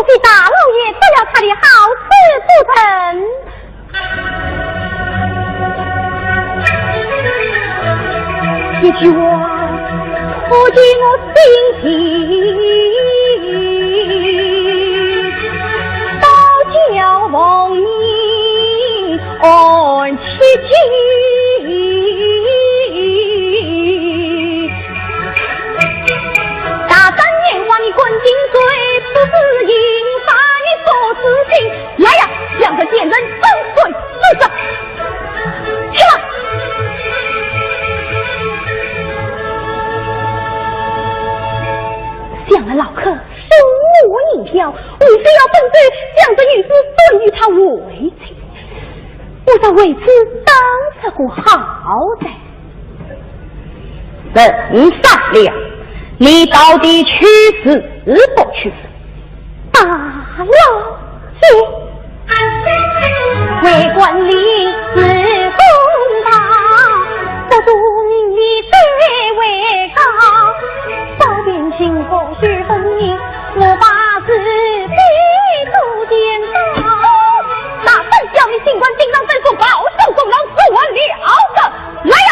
替大老爷得了他的好事不成。一句话不及我心急，倒叫梦你安戚戚。大3年可恕我一条，无非要本罪将这女子送与他为妻，我在为此当这个好歹。真善良，你到底去死不去死？大老爷，为官理是公道，不图名利最为高，少变清风须分明，我把自己图颠倒。那本叫你尽管定当吩咐保守功劳，做了的，来呀！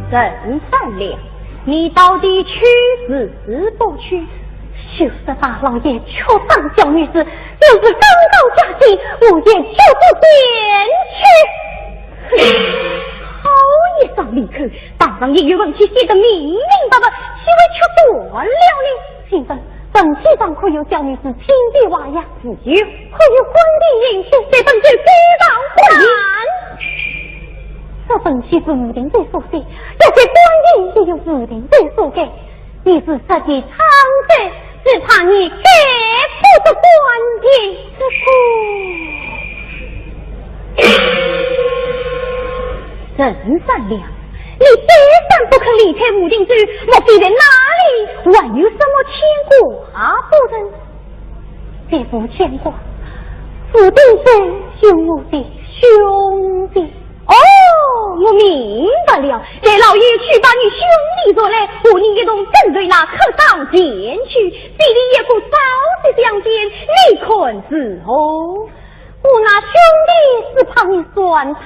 真善良，你到底去死不去？就是大老爷却当小女子，就是刚到家境，我也就不便去。好一张立刻，大老爷与文妻写得明明白白，岂为却断了呢？请问本期上可有小女子亲笔娃呀？自有，可有官兵引书，对本罪非当回应。这本期是无定对所写，要给官印也有无定对所给。你是设计长者，只怕你给不得官印之苦。真善良，你非但不肯离开无定之，莫非在哪里还有什么牵挂不成？别不牵挂，无定之是我的兄弟。哦，我明白了，给老爷去把你兄弟捉来，我宁一同跟对那客上前去，比你也不早些相见，你看是何？我那兄弟是怕你算他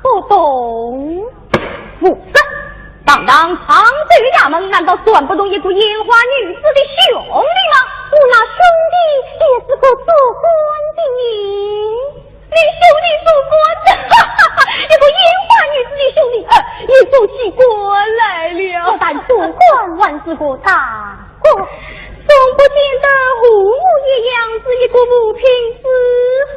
不懂，不是，当当常罪衙门那难道算不懂一个烟花女子的兄弟吗？我那兄弟也是个做官的人。你兄弟做官的，一个烟花女子的兄弟，也做起官来了。但做官还是个大官，总不见得父母也养子一个五品知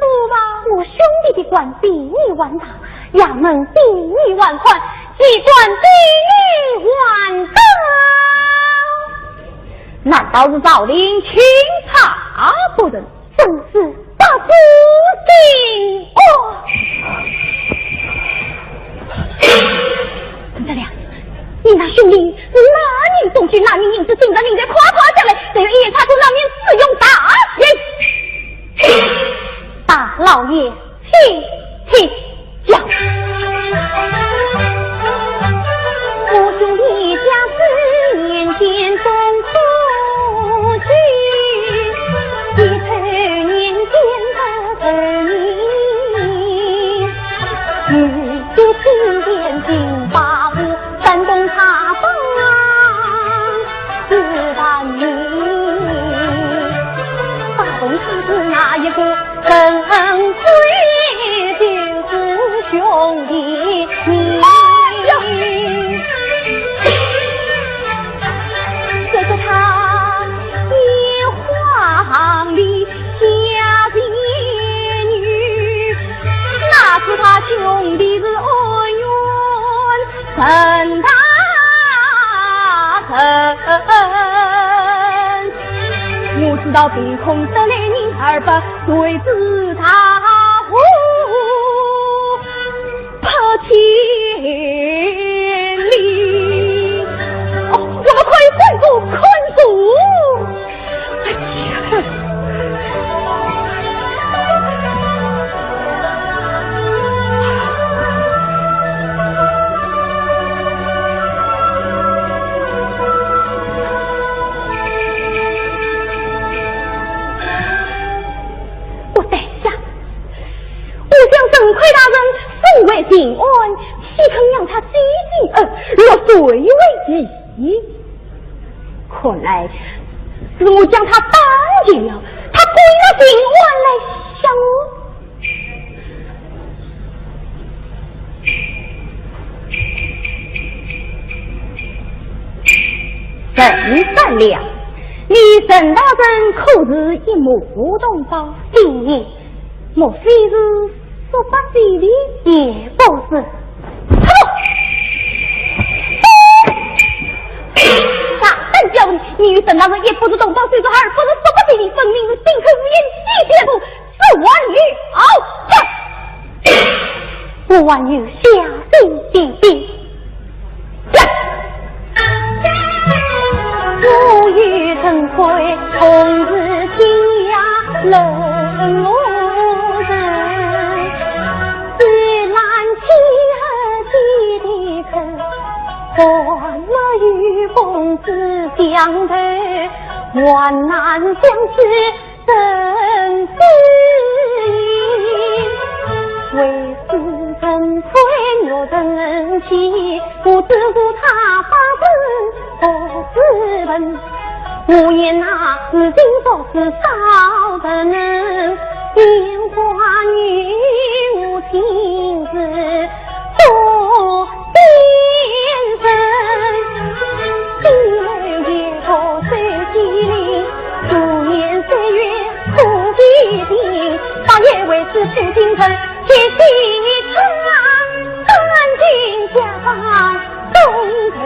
府吧？我兄弟的官比你还大，衙门比你还宽，机关比你还大，难道是赵林清查不成？真是大不敬哦！陈德良，你那兄弟是哪年送去哪年银子进的，你得夸夸下来，只有一眼查出那面使用大刑。大老爷，请讲。我兄弟家4年前中出去，一头年间的儿女，就听见金巴屋山东茶坊是男女，大东是哪一个真亏就是兄弟你。这个他野花里家的女，那是他兄弟的恩怨很大很。我知道凭空得来你而不对自他乎破天理。我们可以恢复困住。哎呀！我在想，我想郑奎大人素为平安，岂肯让他激进若遂为己？看来是我将他当尽了，他归了平安来想我。真善良，你沈大人可是一目洞包，定义莫非是说把嘴里也不是？叫你与沈大人也不是懂到岁数，而不是说不定你分明是心口无言，气节不是我女我万女下定定我与陈奎同是天涯人无人，虽然情和地的坑换了与公子相投，患难相识生死因，为是陈奎我人气，不知乎他发生何之人，我言那事情都是少的人，烟花女我亲自做先生，地雷也多水机灵，数年岁月苦必定，大业为是出京城，且西城赶紧家访东头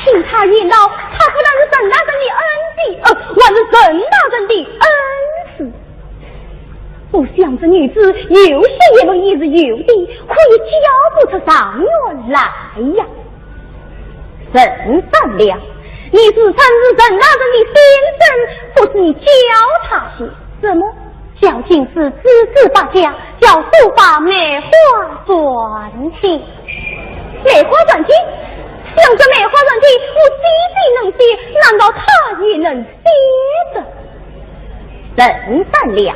请他一闹，他不但是沈大人的恩弟，还是沈大人的恩师。我想这女子有些也能一日有地，可以交不出上元来呀。沈善良，你是曾是沈大人的先生，不是你教他些什么？究竟是知识大家，叫书法梅花传奇。梅花传奇，想这梅花传奇，我既能写，难道他也能写的？沈善良，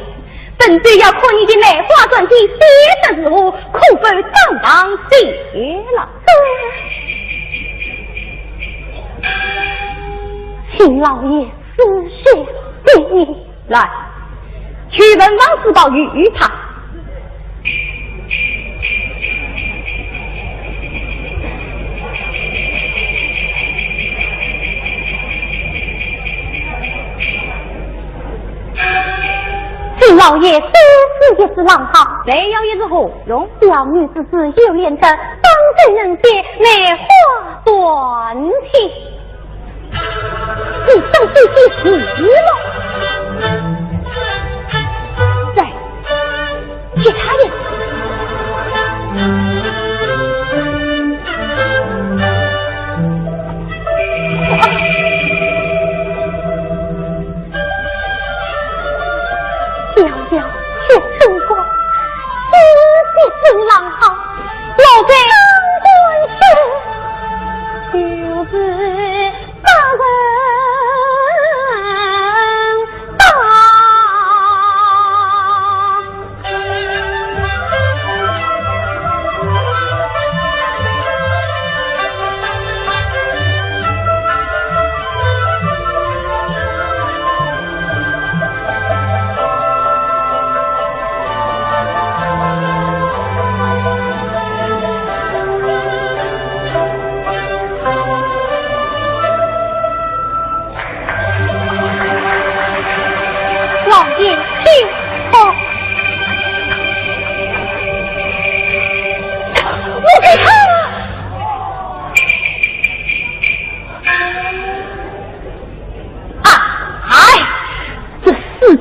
本队要看你的梅花传奇写的时候，可分被当当跌了。请老爷私下定义，来，去问王四宝与他。请老爷多次也是郎好，再要也是何用？小女子是有脸的，当真人杰，梅花断体。你上这些死了，来，其他人。小小学生过，仔细听郎好，老在当官事，就是大人大。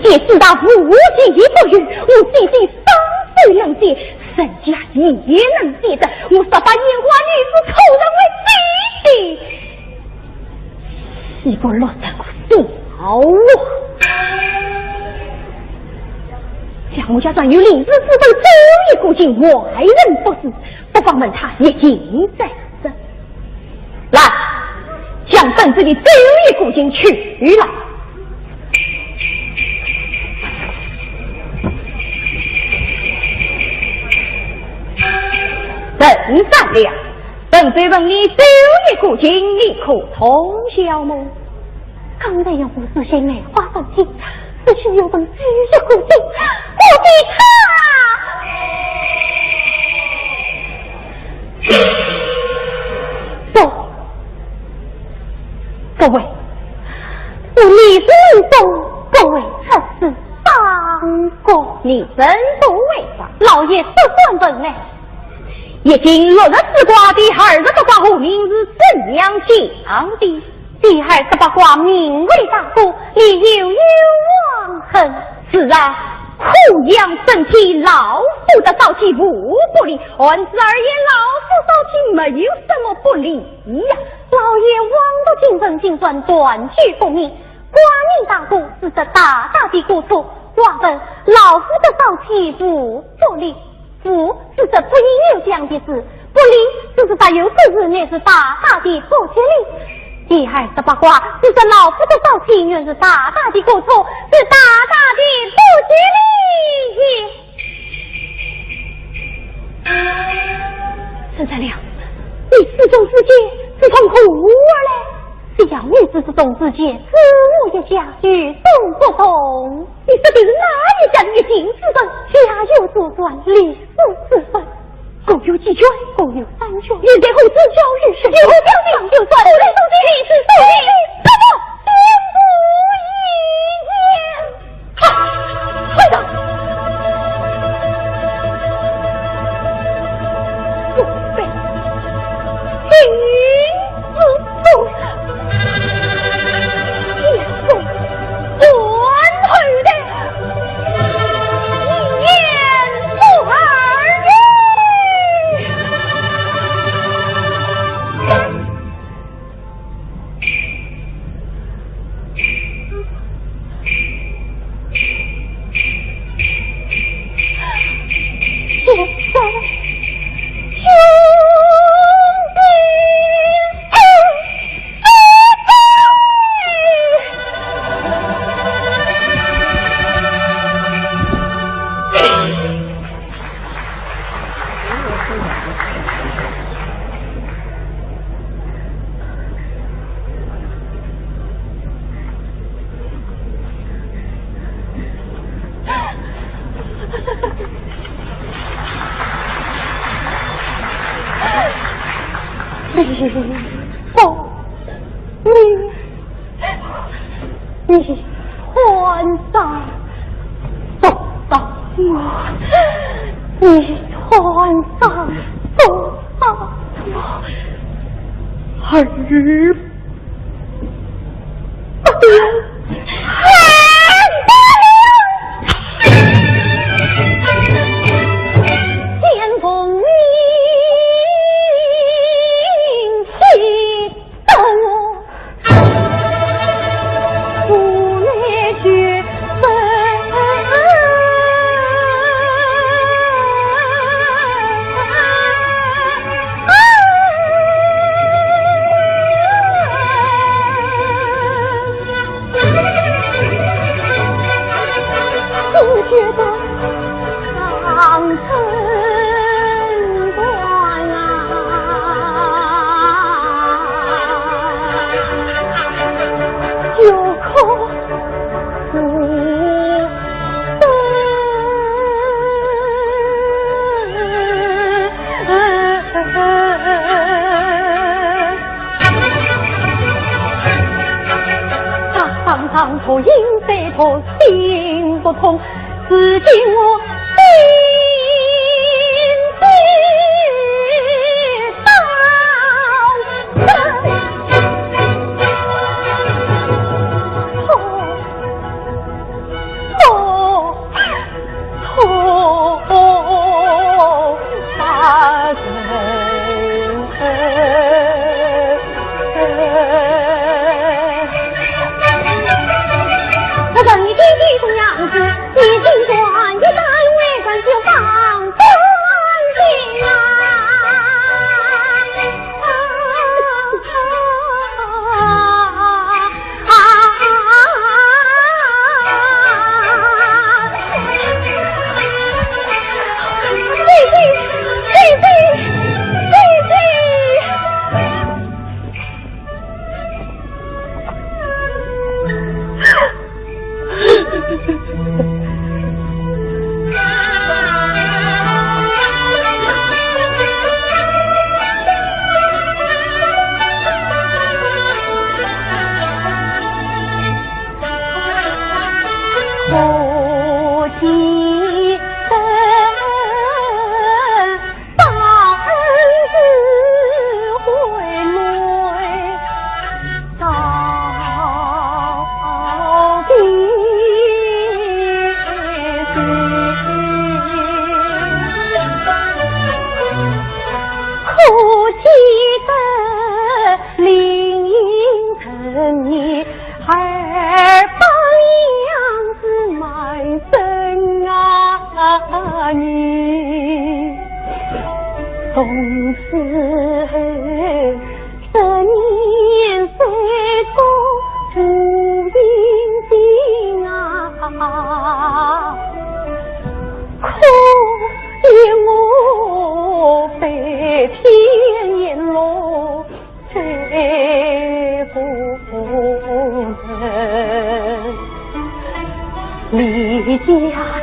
世四大无极不语，我细细三岁能解，身家也能解的，我杀把烟花女子口人为弟弟，是个落得个小我。将我家专有领子自被周易古今外人不知，不妨问他也尽在身。来，将本子的周易古今取来。邓善良，本罪问你周易古今，你可通晓么？刚才用胡思先梅花断气，此时又问周易古今，我的他各位，我李是民众，各位此事当过，你真不为法，老爷不算问呢。也经落了四卦的28卦后名是怎样讲的？第28卦名为大夫，里有冤枉恨。是啊，苦养身体，老夫的少气无不利。按此而言，老夫少气没有什么不利呀。老爷枉的精神精算断句不明，瓜命大过是这大大的过错。我问老夫的少气不利。福是这不应有这样的事，不利就是他有事事乃是大大的不吉利。第28卦是这老夫的少气原是大大的过错，是大大的不吉利。陈三娘，你始终之间是从何而来？只要女子之中之间，此物一家与众不同。你说的是哪一家的金子分？家有所算，历史之分，共有几卷？共有3卷。现在后此教育是有条件就算，后来总经历是受理，什么天不一言。快走！不被金子不上。你换上走到我，你换上走到我，儿不留，见公明气斗我，不也绝分。我觉得长城关就可常头因得头心不痛，至今我心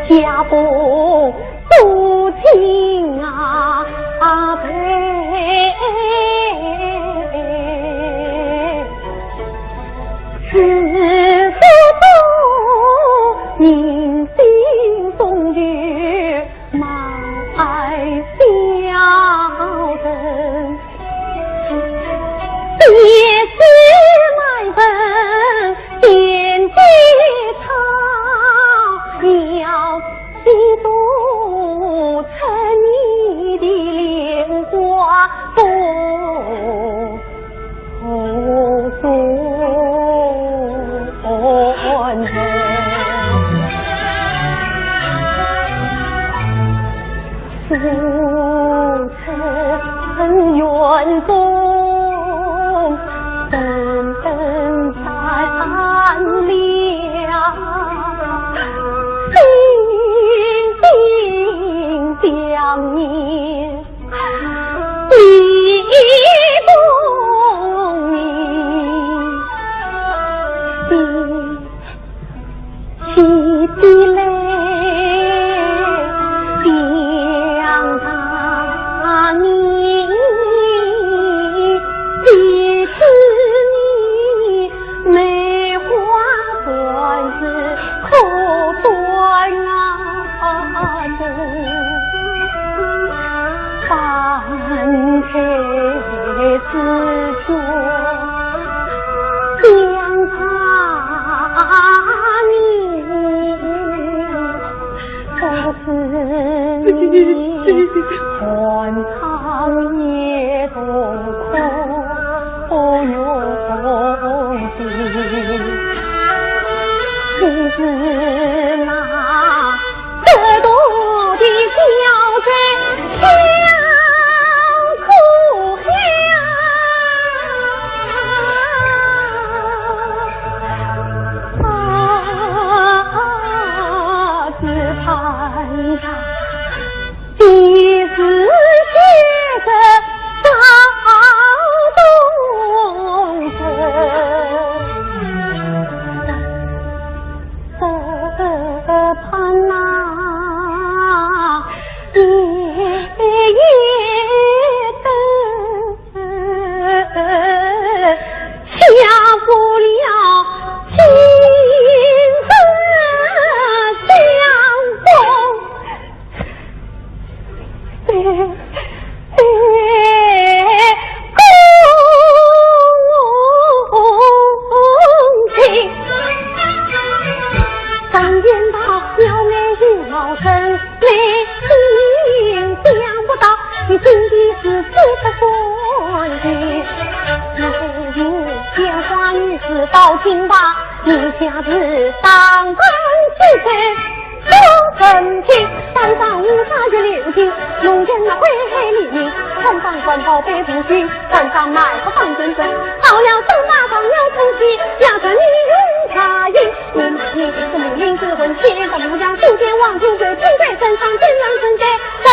家不独亲陪，只是多人心中月埋小人，也是埋坟点滴要几度趁你的莲花多断浮尘缘中等等散了想你忆不明，起的泪想他你欢唱夜动哭永记，只是那得多的小贼相苦呀，只盼他的是写着动盼那夜灯下不了情色相逢。常见到小妹与老生内心想不到你真的是这个关系，那如鲜花女子到今吧，你家子当官之身多神奇，山上无沙的流星，农人那灰黑里里，山上官报被不虚，山上买个放真真，好了走马上要出去，压着你用茶饮，你是母灵之魂，写个木匠书剑望清水，拼在身上真让人给的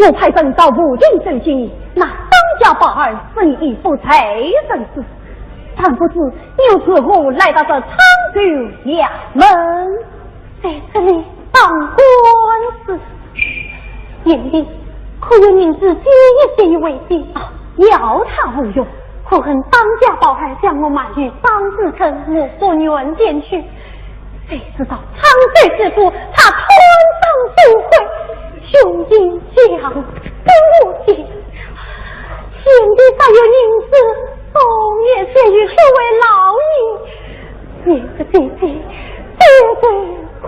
我派人到武定镇去，那当家宝儿是你一副财神子，但不知又何故来到这昌州衙门，在这里当官司。眼里可有您自己也见义为定，要他无用，可恨当家宝儿将我卖于张志成我所原见去，谁知道昌州之父他吞上不悔，雄鹰将不见，天地上有银子，冬夜写于这位老爷，这个姐姐这个哭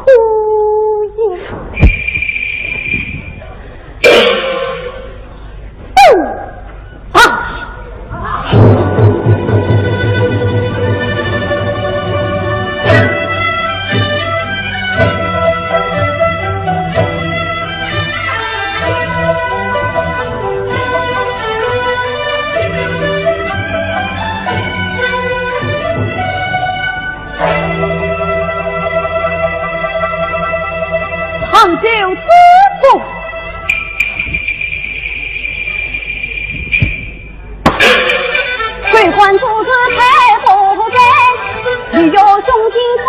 此不。水官主子太不给，你有胸襟传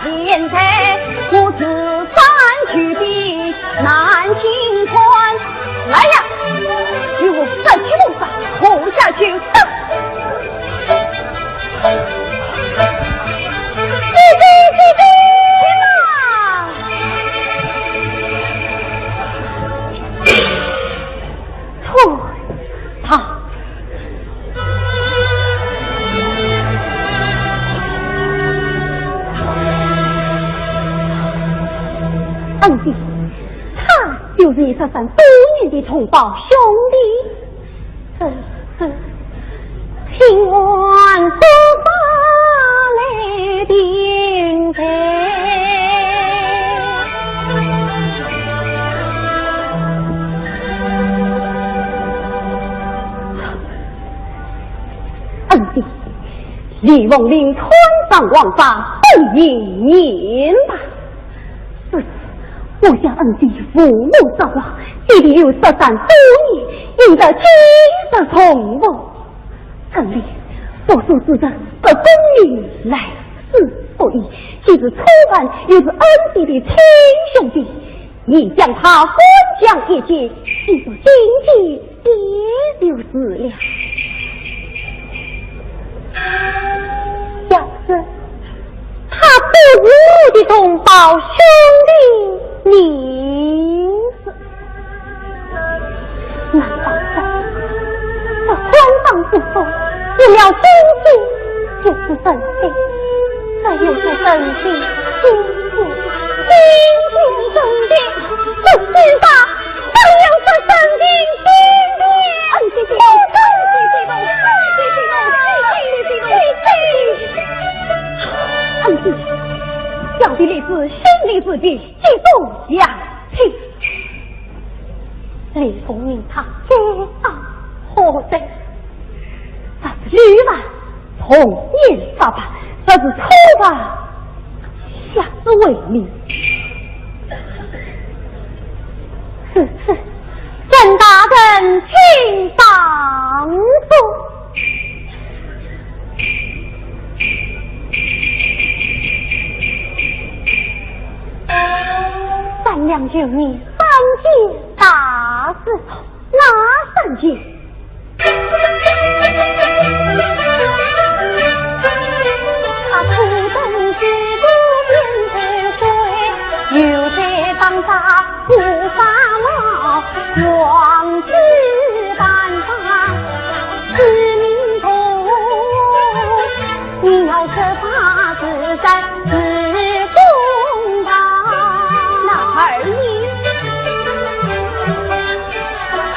贤才，我自三去地难清川。来呀，与我三起路上冲下去！恩弟，他就是你这3多年的同胞兄弟。听完不把来定罪，恩弟，李王令穿上王法，不应吧？我想恩弟父母早亡，弟弟有13多年，应该亲自从我。城里多数之人和公民来世不易，既是初犯，又是恩弟的亲兄弟，你将他官降一阶，既说经济也就是了。要是他不是我的同胞兄弟，你是难道这官方之后除了经济就是生命，这又是生命，经济生命，这世上这又是生命经济。恩弟，小弟立志心里自己激动相亲，李凤鸣他皆当何罪？这是吕万从严发办，这是初犯，下之为民。此次郑大人请帮助。3两9年3件大事，哪3件？他出征之路边水，又在当下不发毛，王子办法是民同，你要设法子在自公道。哪里？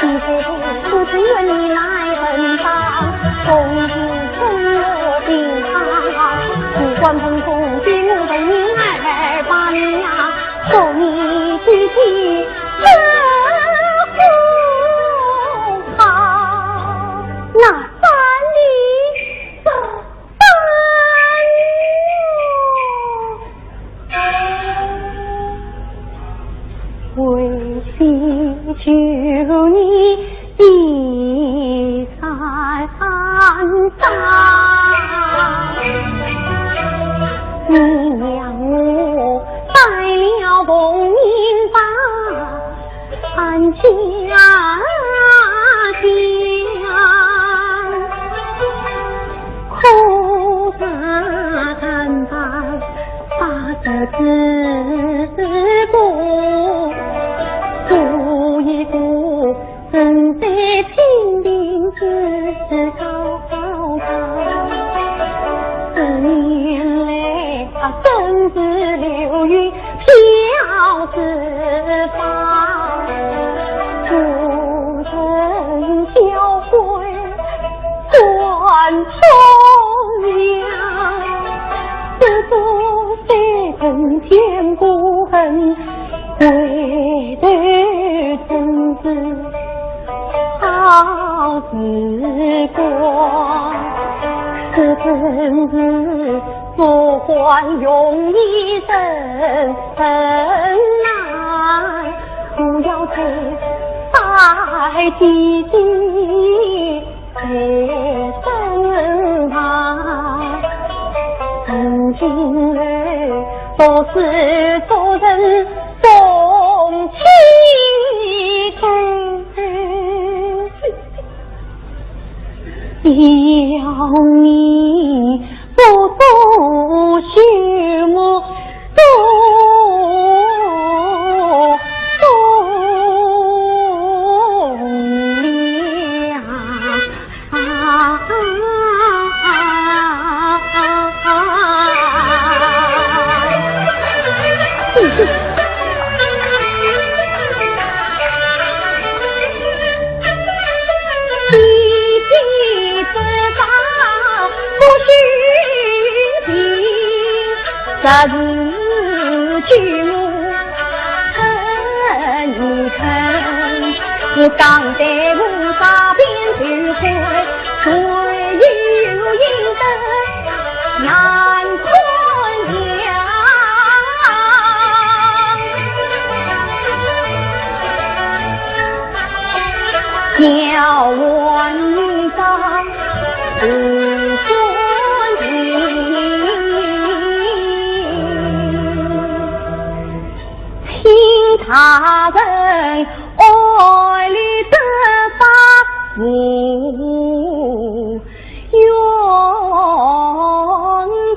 你不是愿你来奔放，从此生我病堂，不管碰碰举目对你2把娘，说你具体这不好，那3里这为妻求你第3章，你娘我带了红缨把安家苦打谈判把这自顾顾一顾，正在清明之高堂，这年来正是流云飘四方，主人交会断重阳，这座谁恨千古恨，唯对臣子好时光，这臣子做官用一生难。不要再在地地在身旁，如今儿都是做人动情要你不多许我这日举目看一看，我刚在路上边聚会，谁又应得难困娘，叫我女当不顺意。他人爱里的把福愿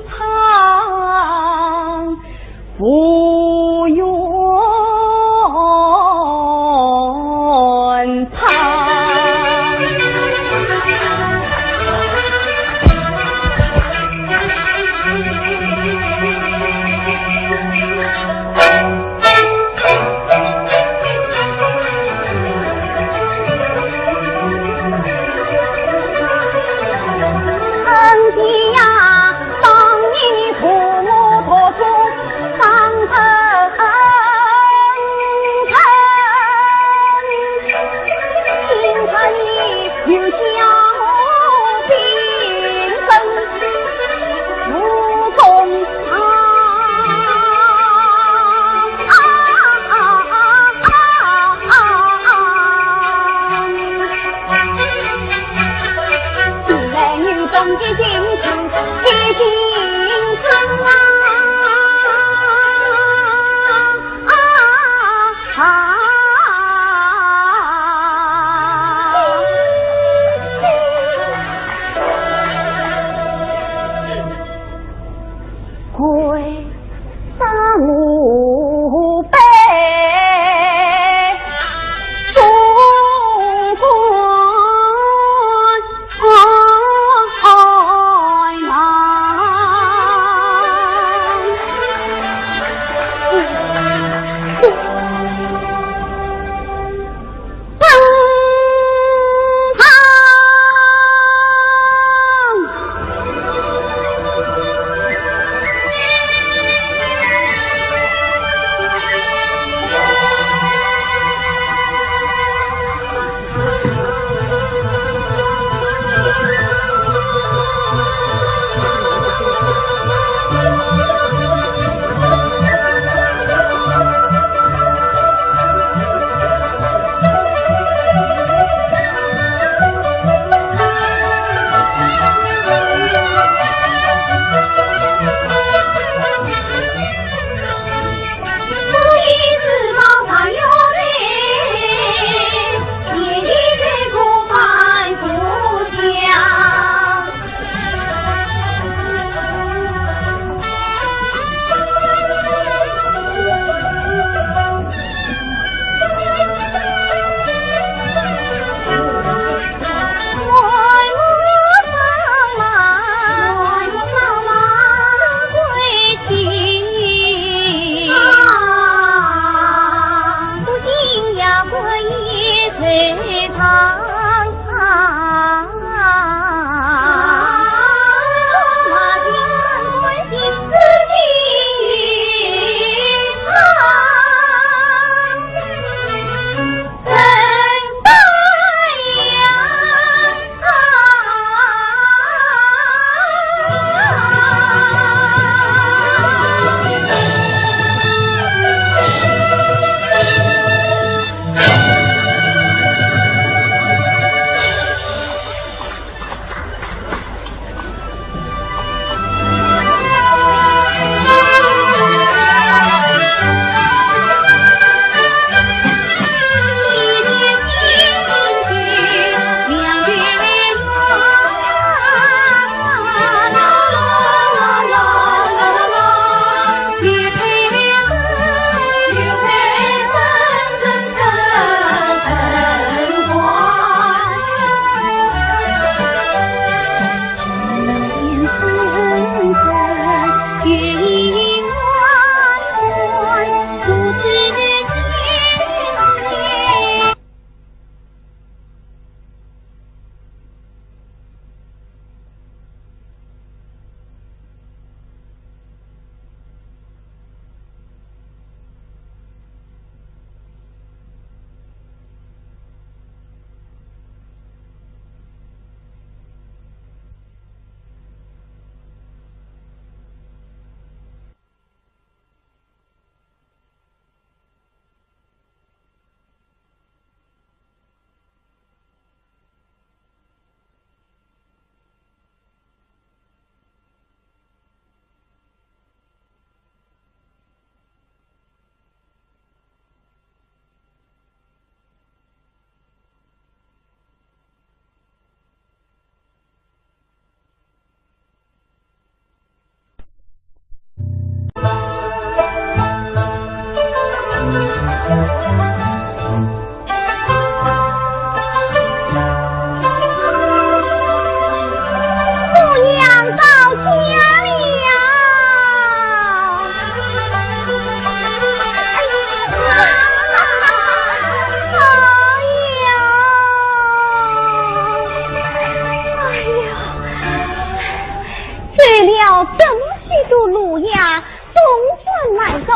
藏，福愿藏。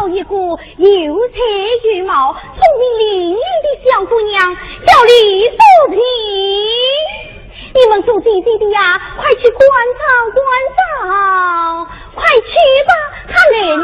到一个有才有貌、聪明伶俐的小姑娘，叫李素萍。你们做弟弟的呀，快去观察观察，快去吧，他来了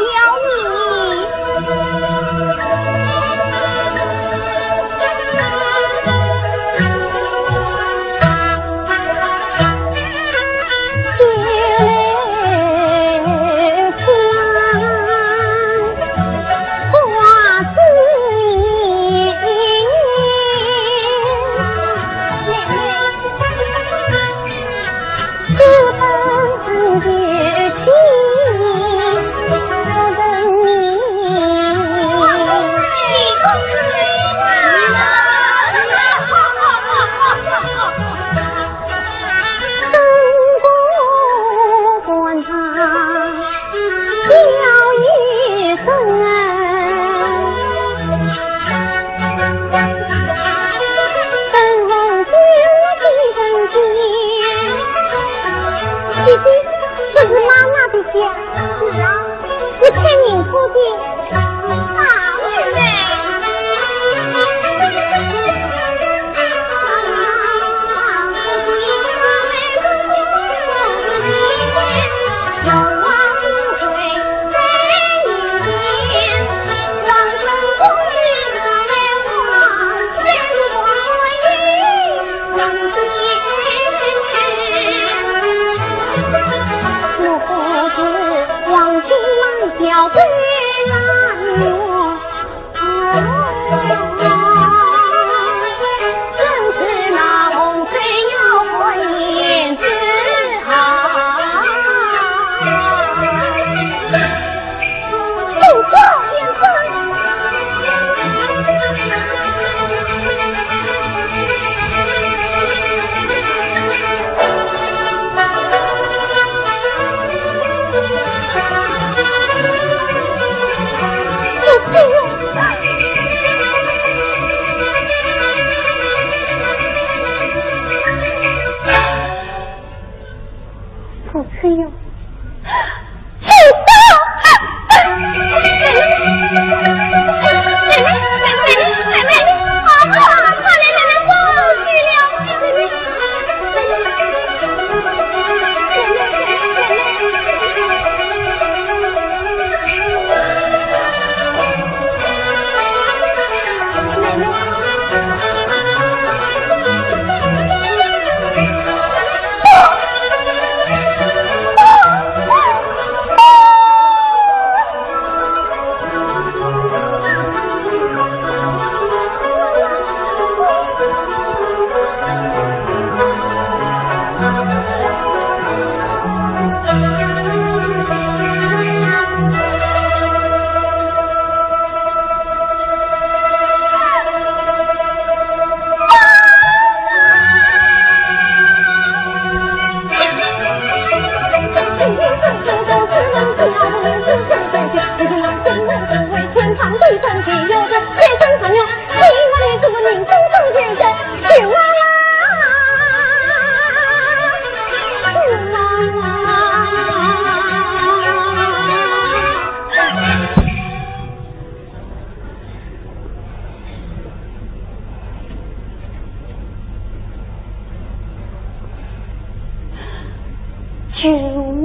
舅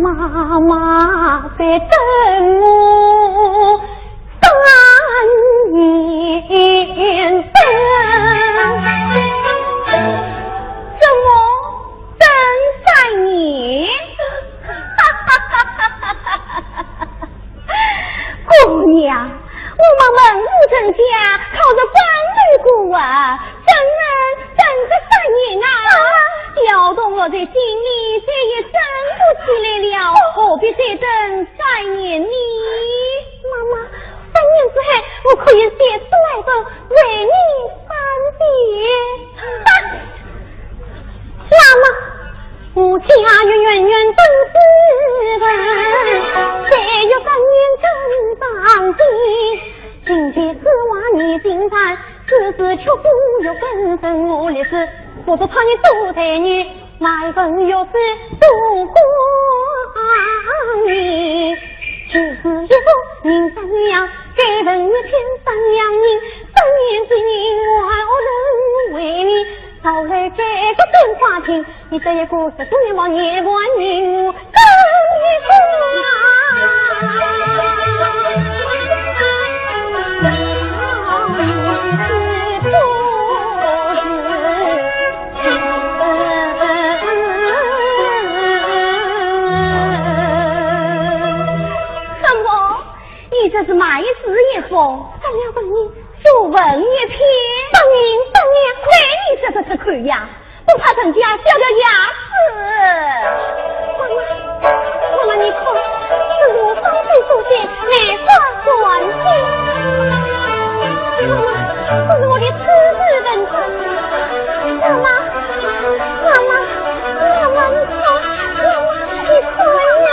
妈妈在等我3年等，怎么等3年？姑娘，我们文武正家靠着官律过啊，怎能等个3年啊？调动我的心里再也争不起来了，何必再等3年呢？妈妈，3年之后我可以写书来本为你翻别。妈妈，我家远远等4分，再有3年真当的。今天此话你心烦，此事却不有根生我的事。我不怕你多才女，买份又是多花你，就是一个名三娘，问一天当娘人，当年之人我何能为你？到来这个真花厅，你这一个是多年望夜晚人，更一你这是买字一封，咱要问你就问一篇。当年，亏你这个是口呀，不怕人家掉掉牙齿。妈妈，你看，是我方岁书写来花转心。这是我的此日文字。妈妈，你看呀。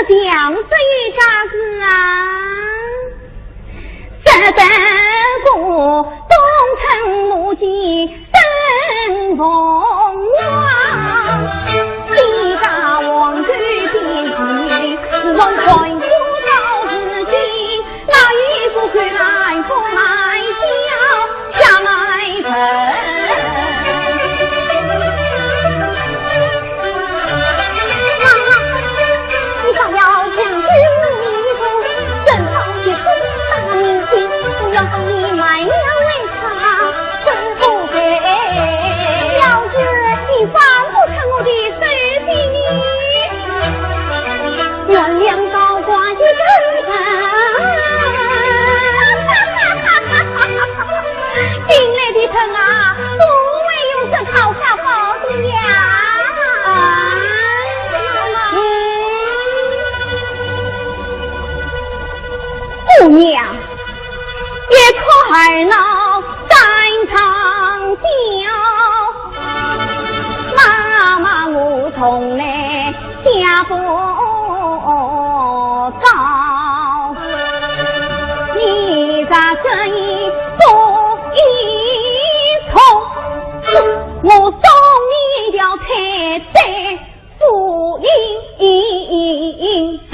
讲这一家子啊，这本国东城母鸡登凤凰，地大王居边际，王宽不到自己，那一副归来不来笑，下来分。姑娘也快闹在场叫，妈妈我从来下不到，你在这一步一冲，我送你一条彩带复印草。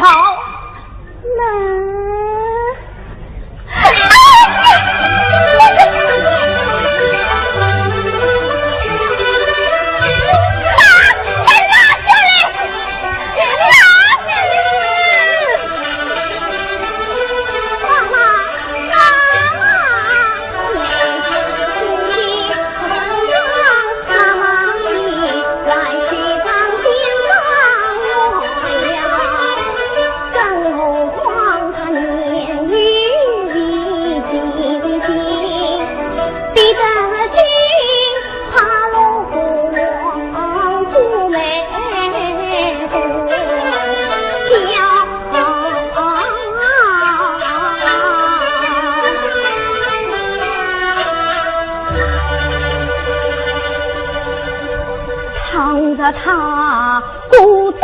他不争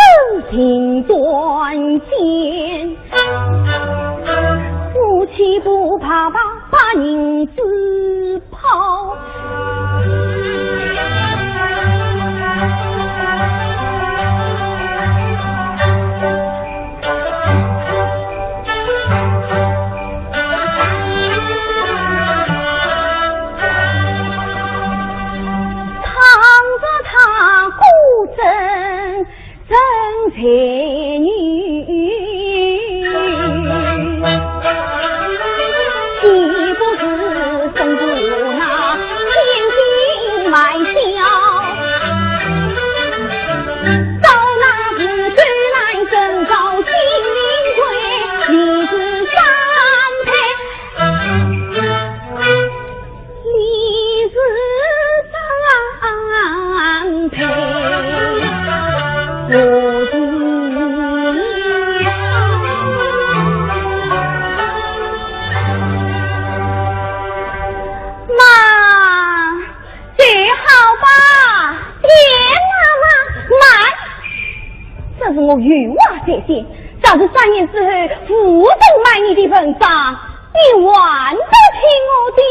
情断剑，夫妻不怕把人自抛，才女岂不是生子是我冤枉在先，假使3年之后扶正买你的文章，你还得听我的。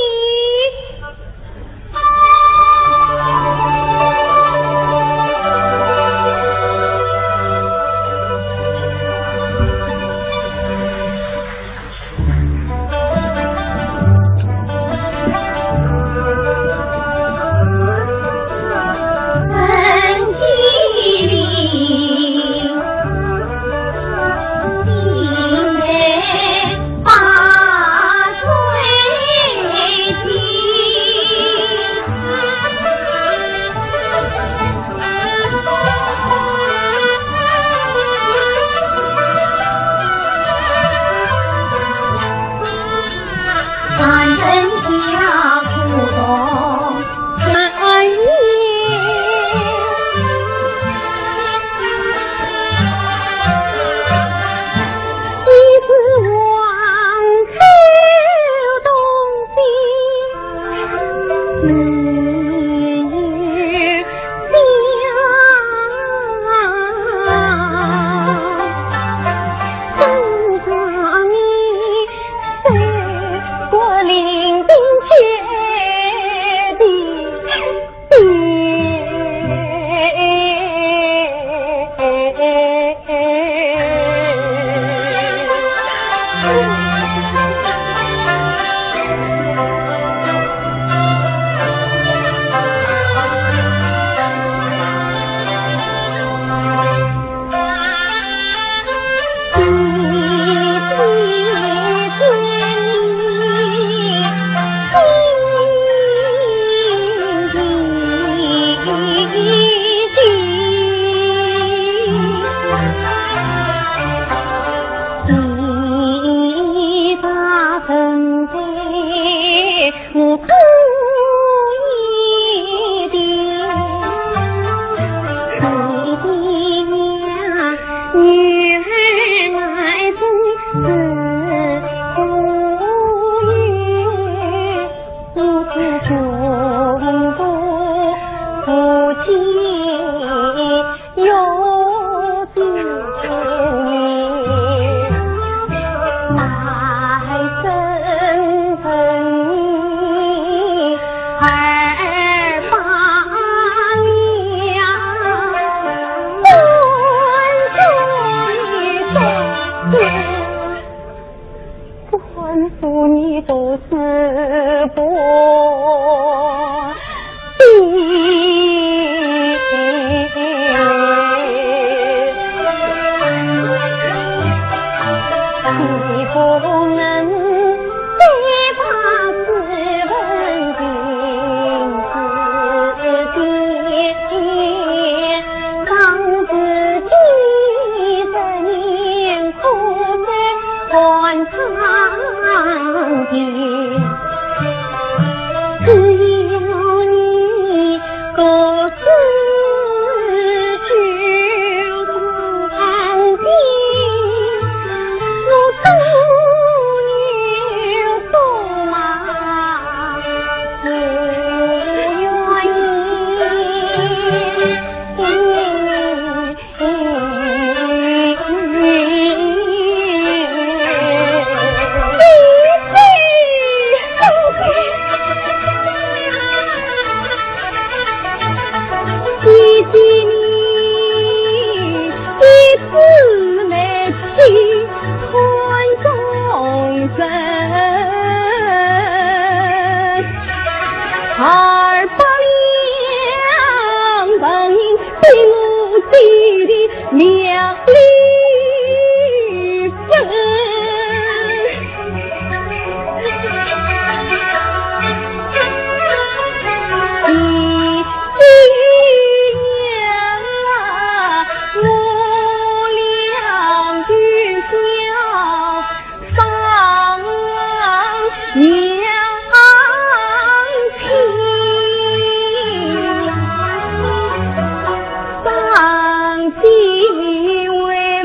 上帝为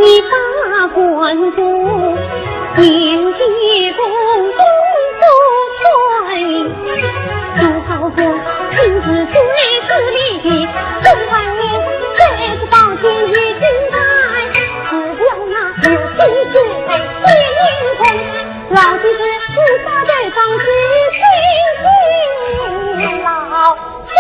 你把官府应记公公不传，做好做亲自出内是利，中万年再不报信与君台，只要那有亲就被接应空，老弟子不杀在方是亲老弟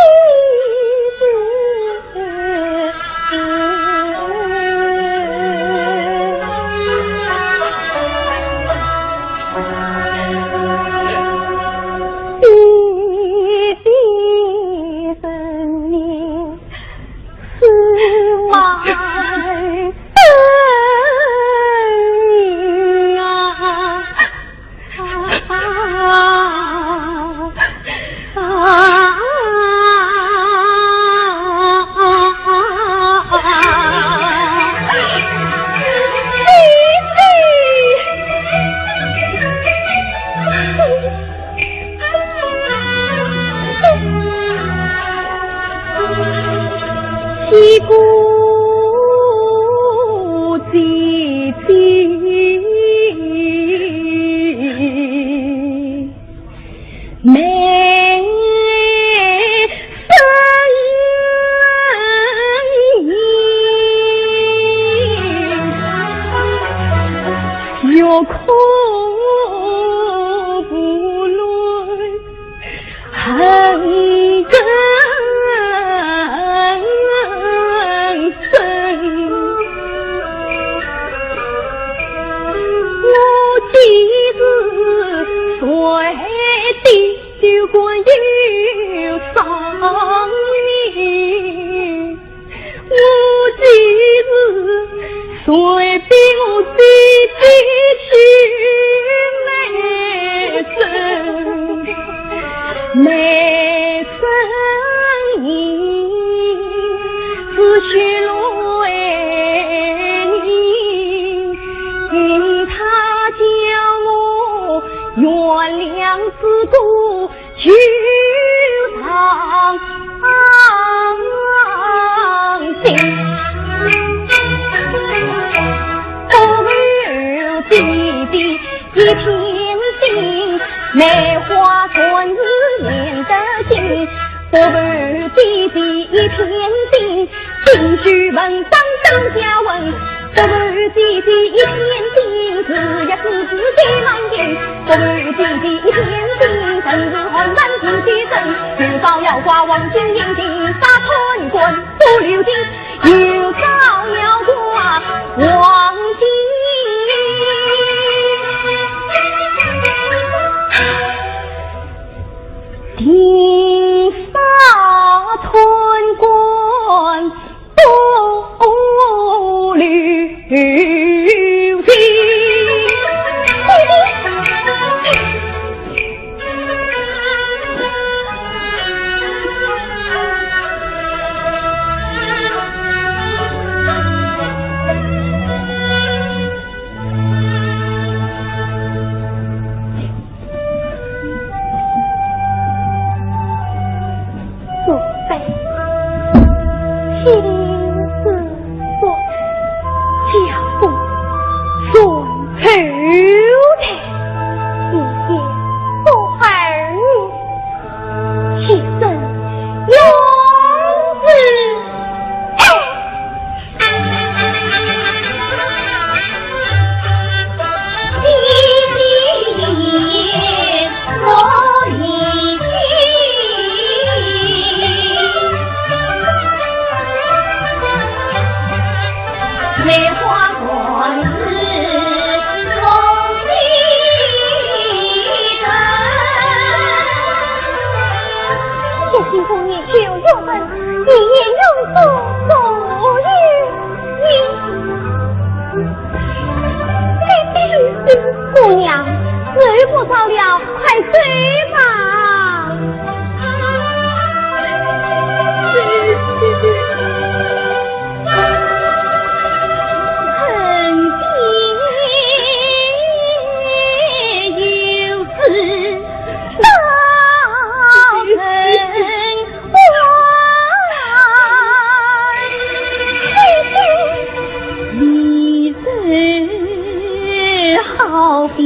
击鼓唧唧，美声音，有口不论恨根。就关有伤你，我今日随便我自己去美声音，只许泪你他叫我原谅自古去苍心，不弟弟一片心，梅花春日面的心，不弟弟一片心，进去门当当下问，不弟弟一片心，只要是自己满眼，不弟弟一片心，曾日红满天地神，至少要挂望金眼睛，杀春棍不留情，又少要挂望金。定杀春棍不留情。好比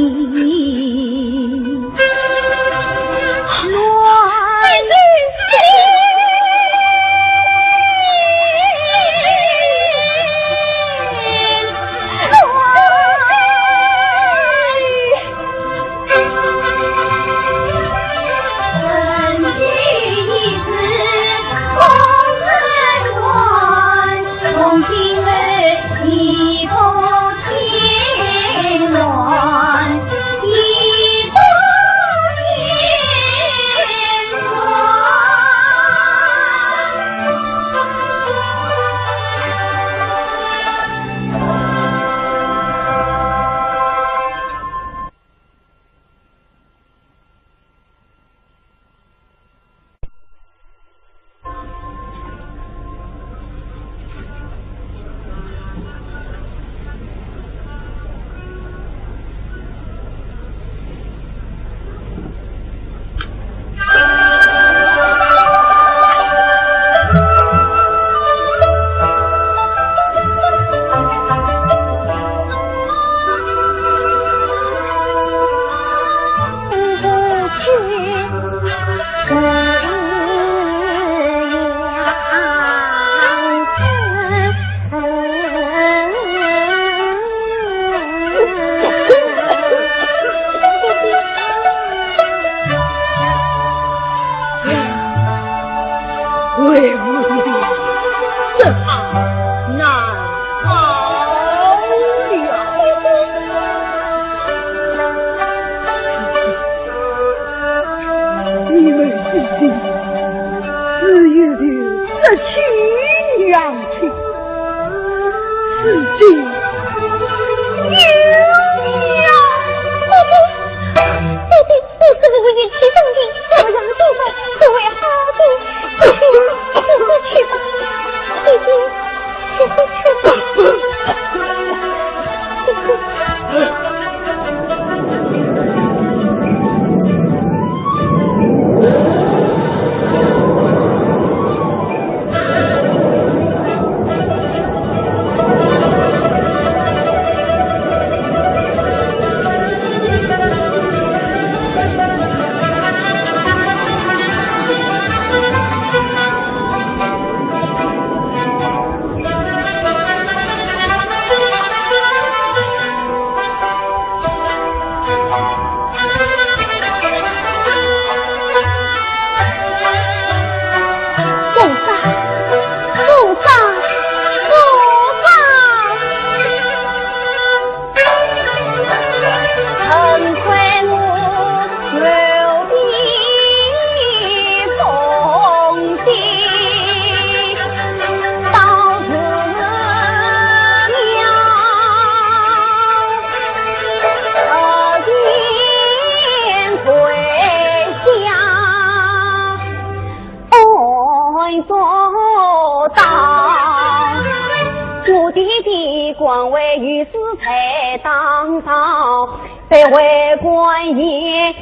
乱官为御史才当道，被为官爷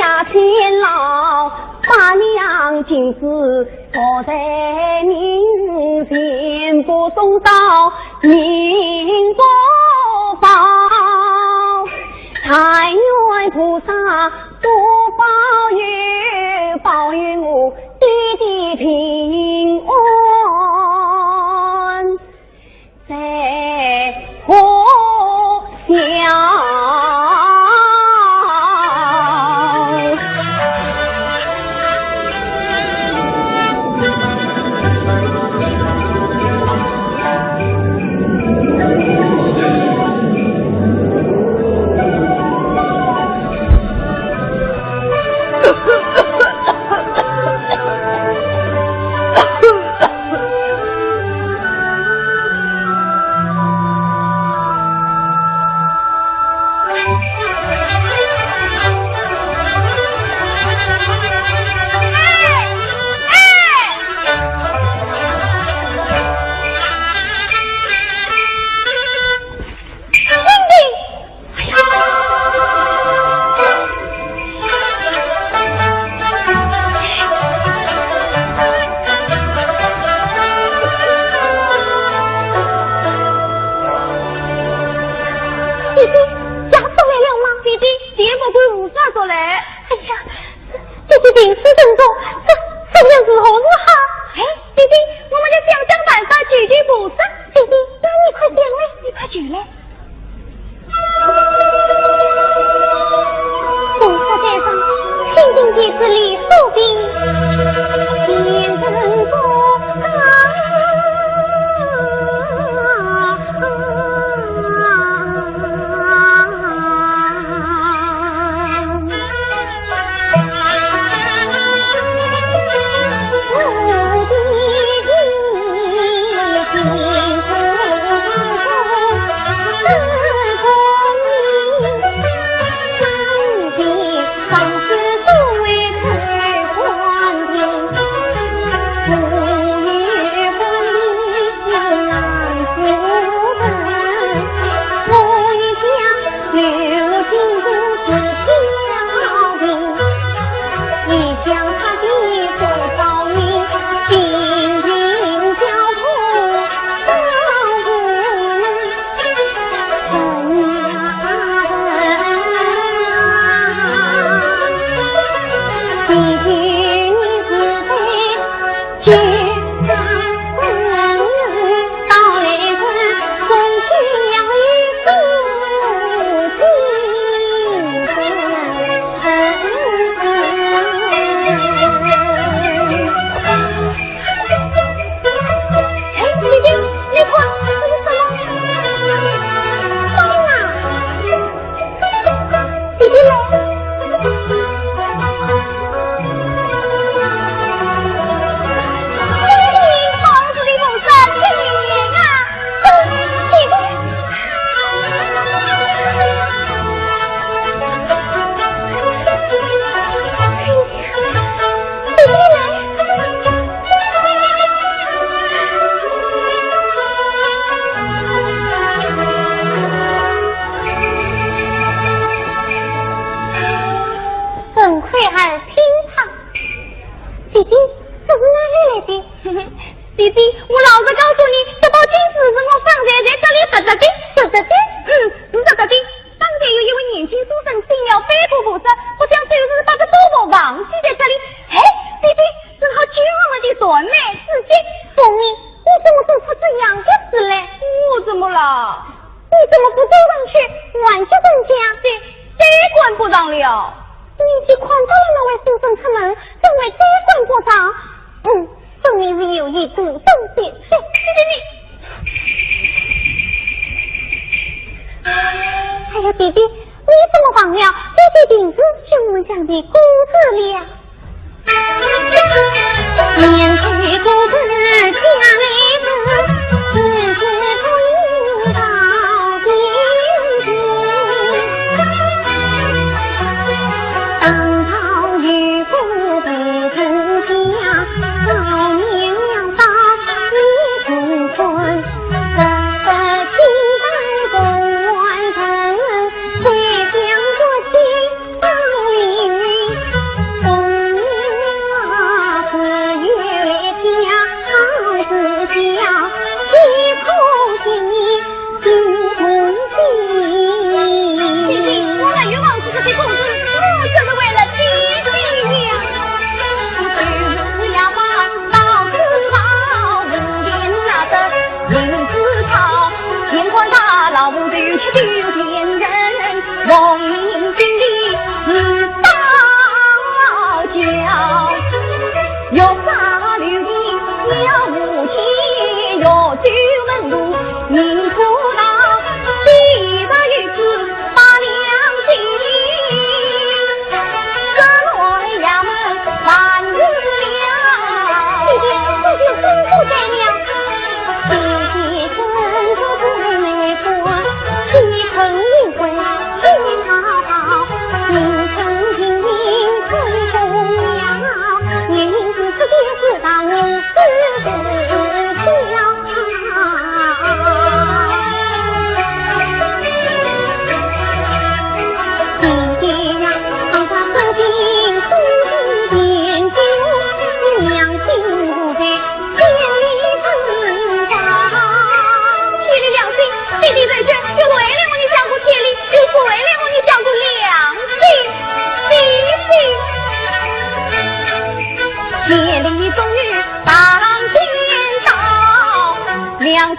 下勤劳，把娘亲子放在民间，不送到民国宝。但愿菩萨多保佑我弟弟平安。在何乡？弟弟，爹不会无法说嘞。哎呀，这是临时症状，这样如何是好？哎，弟弟，我们就想办法解决不是？弟弟，那你快讲嘞，你快举嘞。红色街上，天津街市里收兵，天人多。自己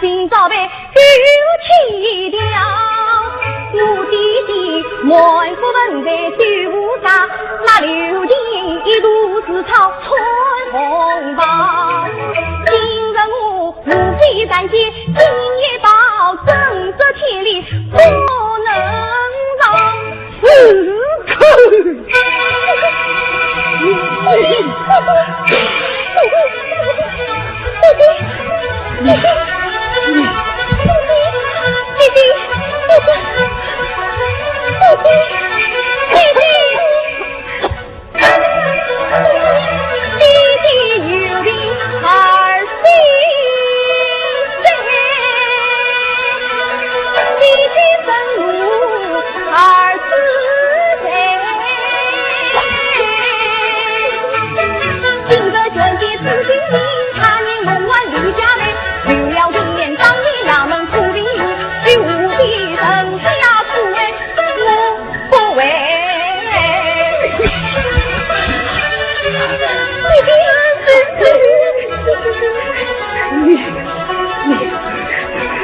今早被丢弃掉。我弟弟满腹问在丢上，那刘金一肚子草穿红包。今日我无非感激今夜报，正则千里不能饶。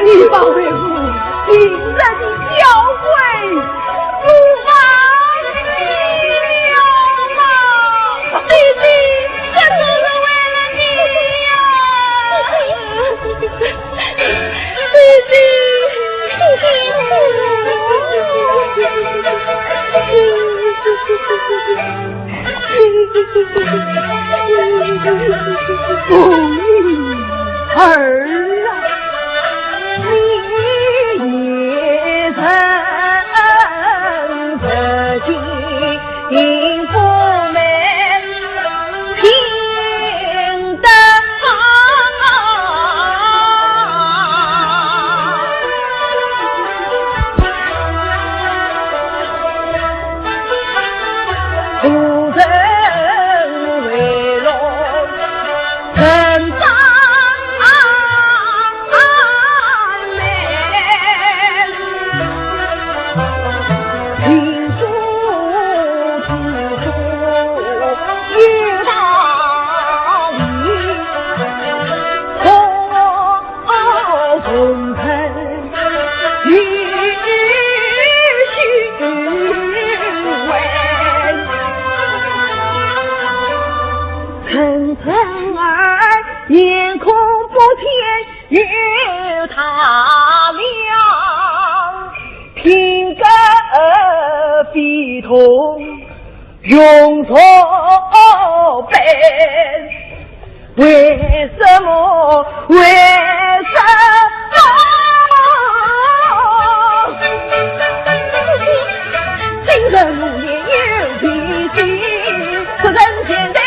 你把为父引在你教会无法了吗？弟弟，这都是为了你呀！弟弟，儿啊！你也曾自己不美平等不曾为荣成长眼空不天与他俩，平个笔筒用错本，为什么？为什么？今日无言有脾气，这人间的。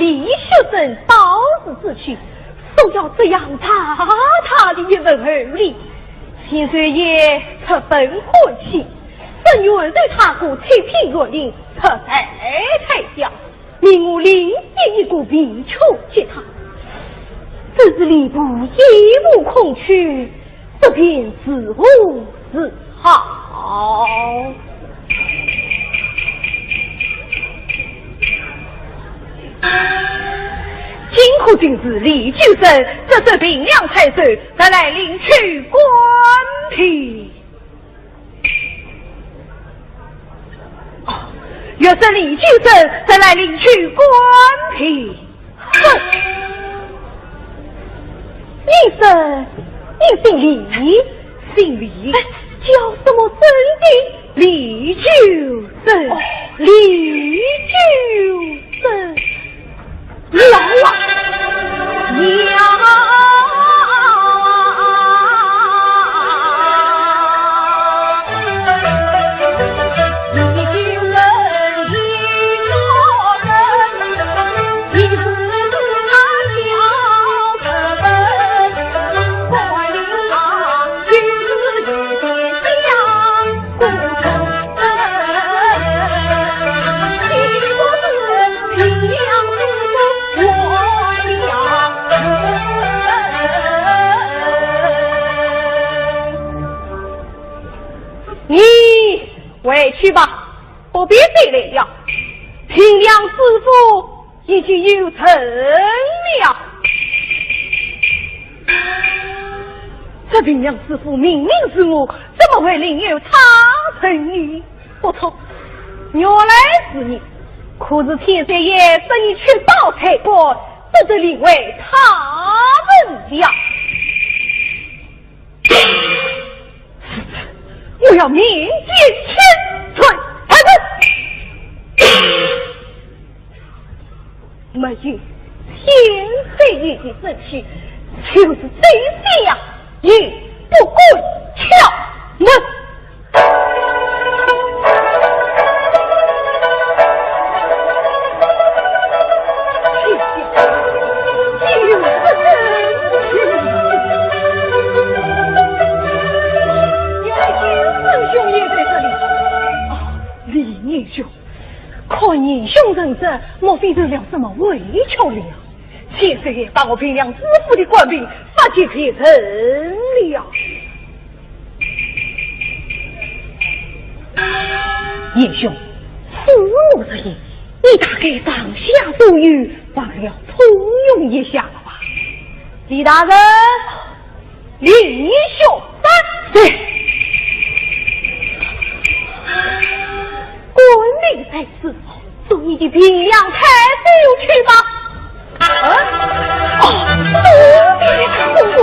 李学生刀子自去，总要这样他的一文而立。千岁爷特本火气，正愿对他故太平若令，特在太小，命我另建一股笔处接他。这是吏部一无空缺，这便自无自好。今后君子李居生，这是平凉太岁，再来领取官聘。若是李居生，再来领取官聘。哼！你姓李？姓李？叫什么真的？李居生。李居生。娘啊！娘！回去吧，不必再来了。平凉师傅已经有成了。这平凉师傅明明是我，怎么会另有他成你？不错，原来是你。可是天岁爷使你去报差过，这就另为他们了。我要面见千岁太子。没有天岁爷的正气，就是这样也不会敲门。看你凶人者，莫非受了什么委屈了？千岁爷把我平凉师傅的官兵发去骗人了。叶兄，父母之言，你大概上下都有，忘了通用一下了吧？李大人，李兄三对。官令在此，送你的平凉太守去吧。多别苦我。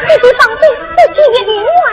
这是上帝不给的礼物。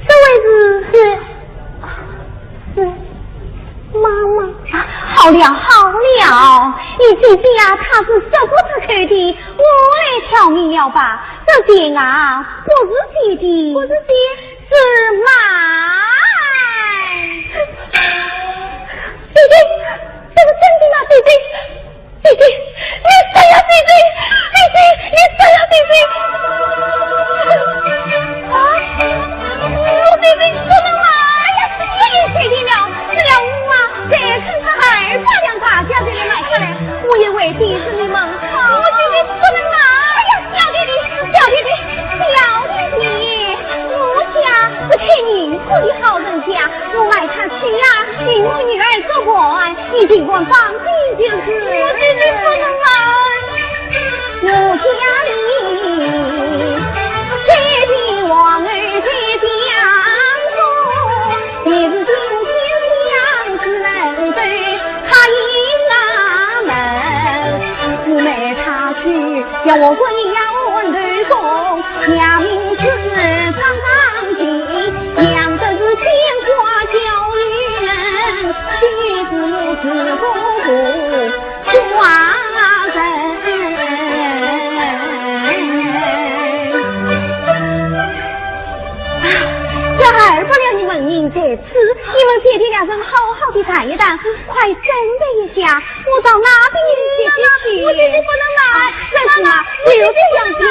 这位是妈妈。好了好了，你姐姐啊，她是小不知口的，我来挑明了吧。这件啊，不是姐的，不是姐，是妈。姐姐，这是真的吗？姐姐，姐姐，你谁呀？姐姐，姐姐，你谁呀？姐姐。啊！我姐姐不能来呀！我也确定了，只要我啊，这次是200两大价给你买下来，我也为的是你们好。我姐姐不能来呀！小弟弟，小弟弟，小弟弟，我家是开宁府的好人家，我买他去呀，请我女儿做官，你尽管放心就是。我姐姐不能来，我家里这的王儿在江中，也是今天相知人对他迎门，姊妹他去要我滚要问对公，两名是常常进，两个是鲜花教育人，妻子母子夫妇华人。这200两的文银在此，你们姐弟2人好好的谈一谈，快准备一下，我到那边姐姐去。我姐姐不能来，那是嘛，留着养病。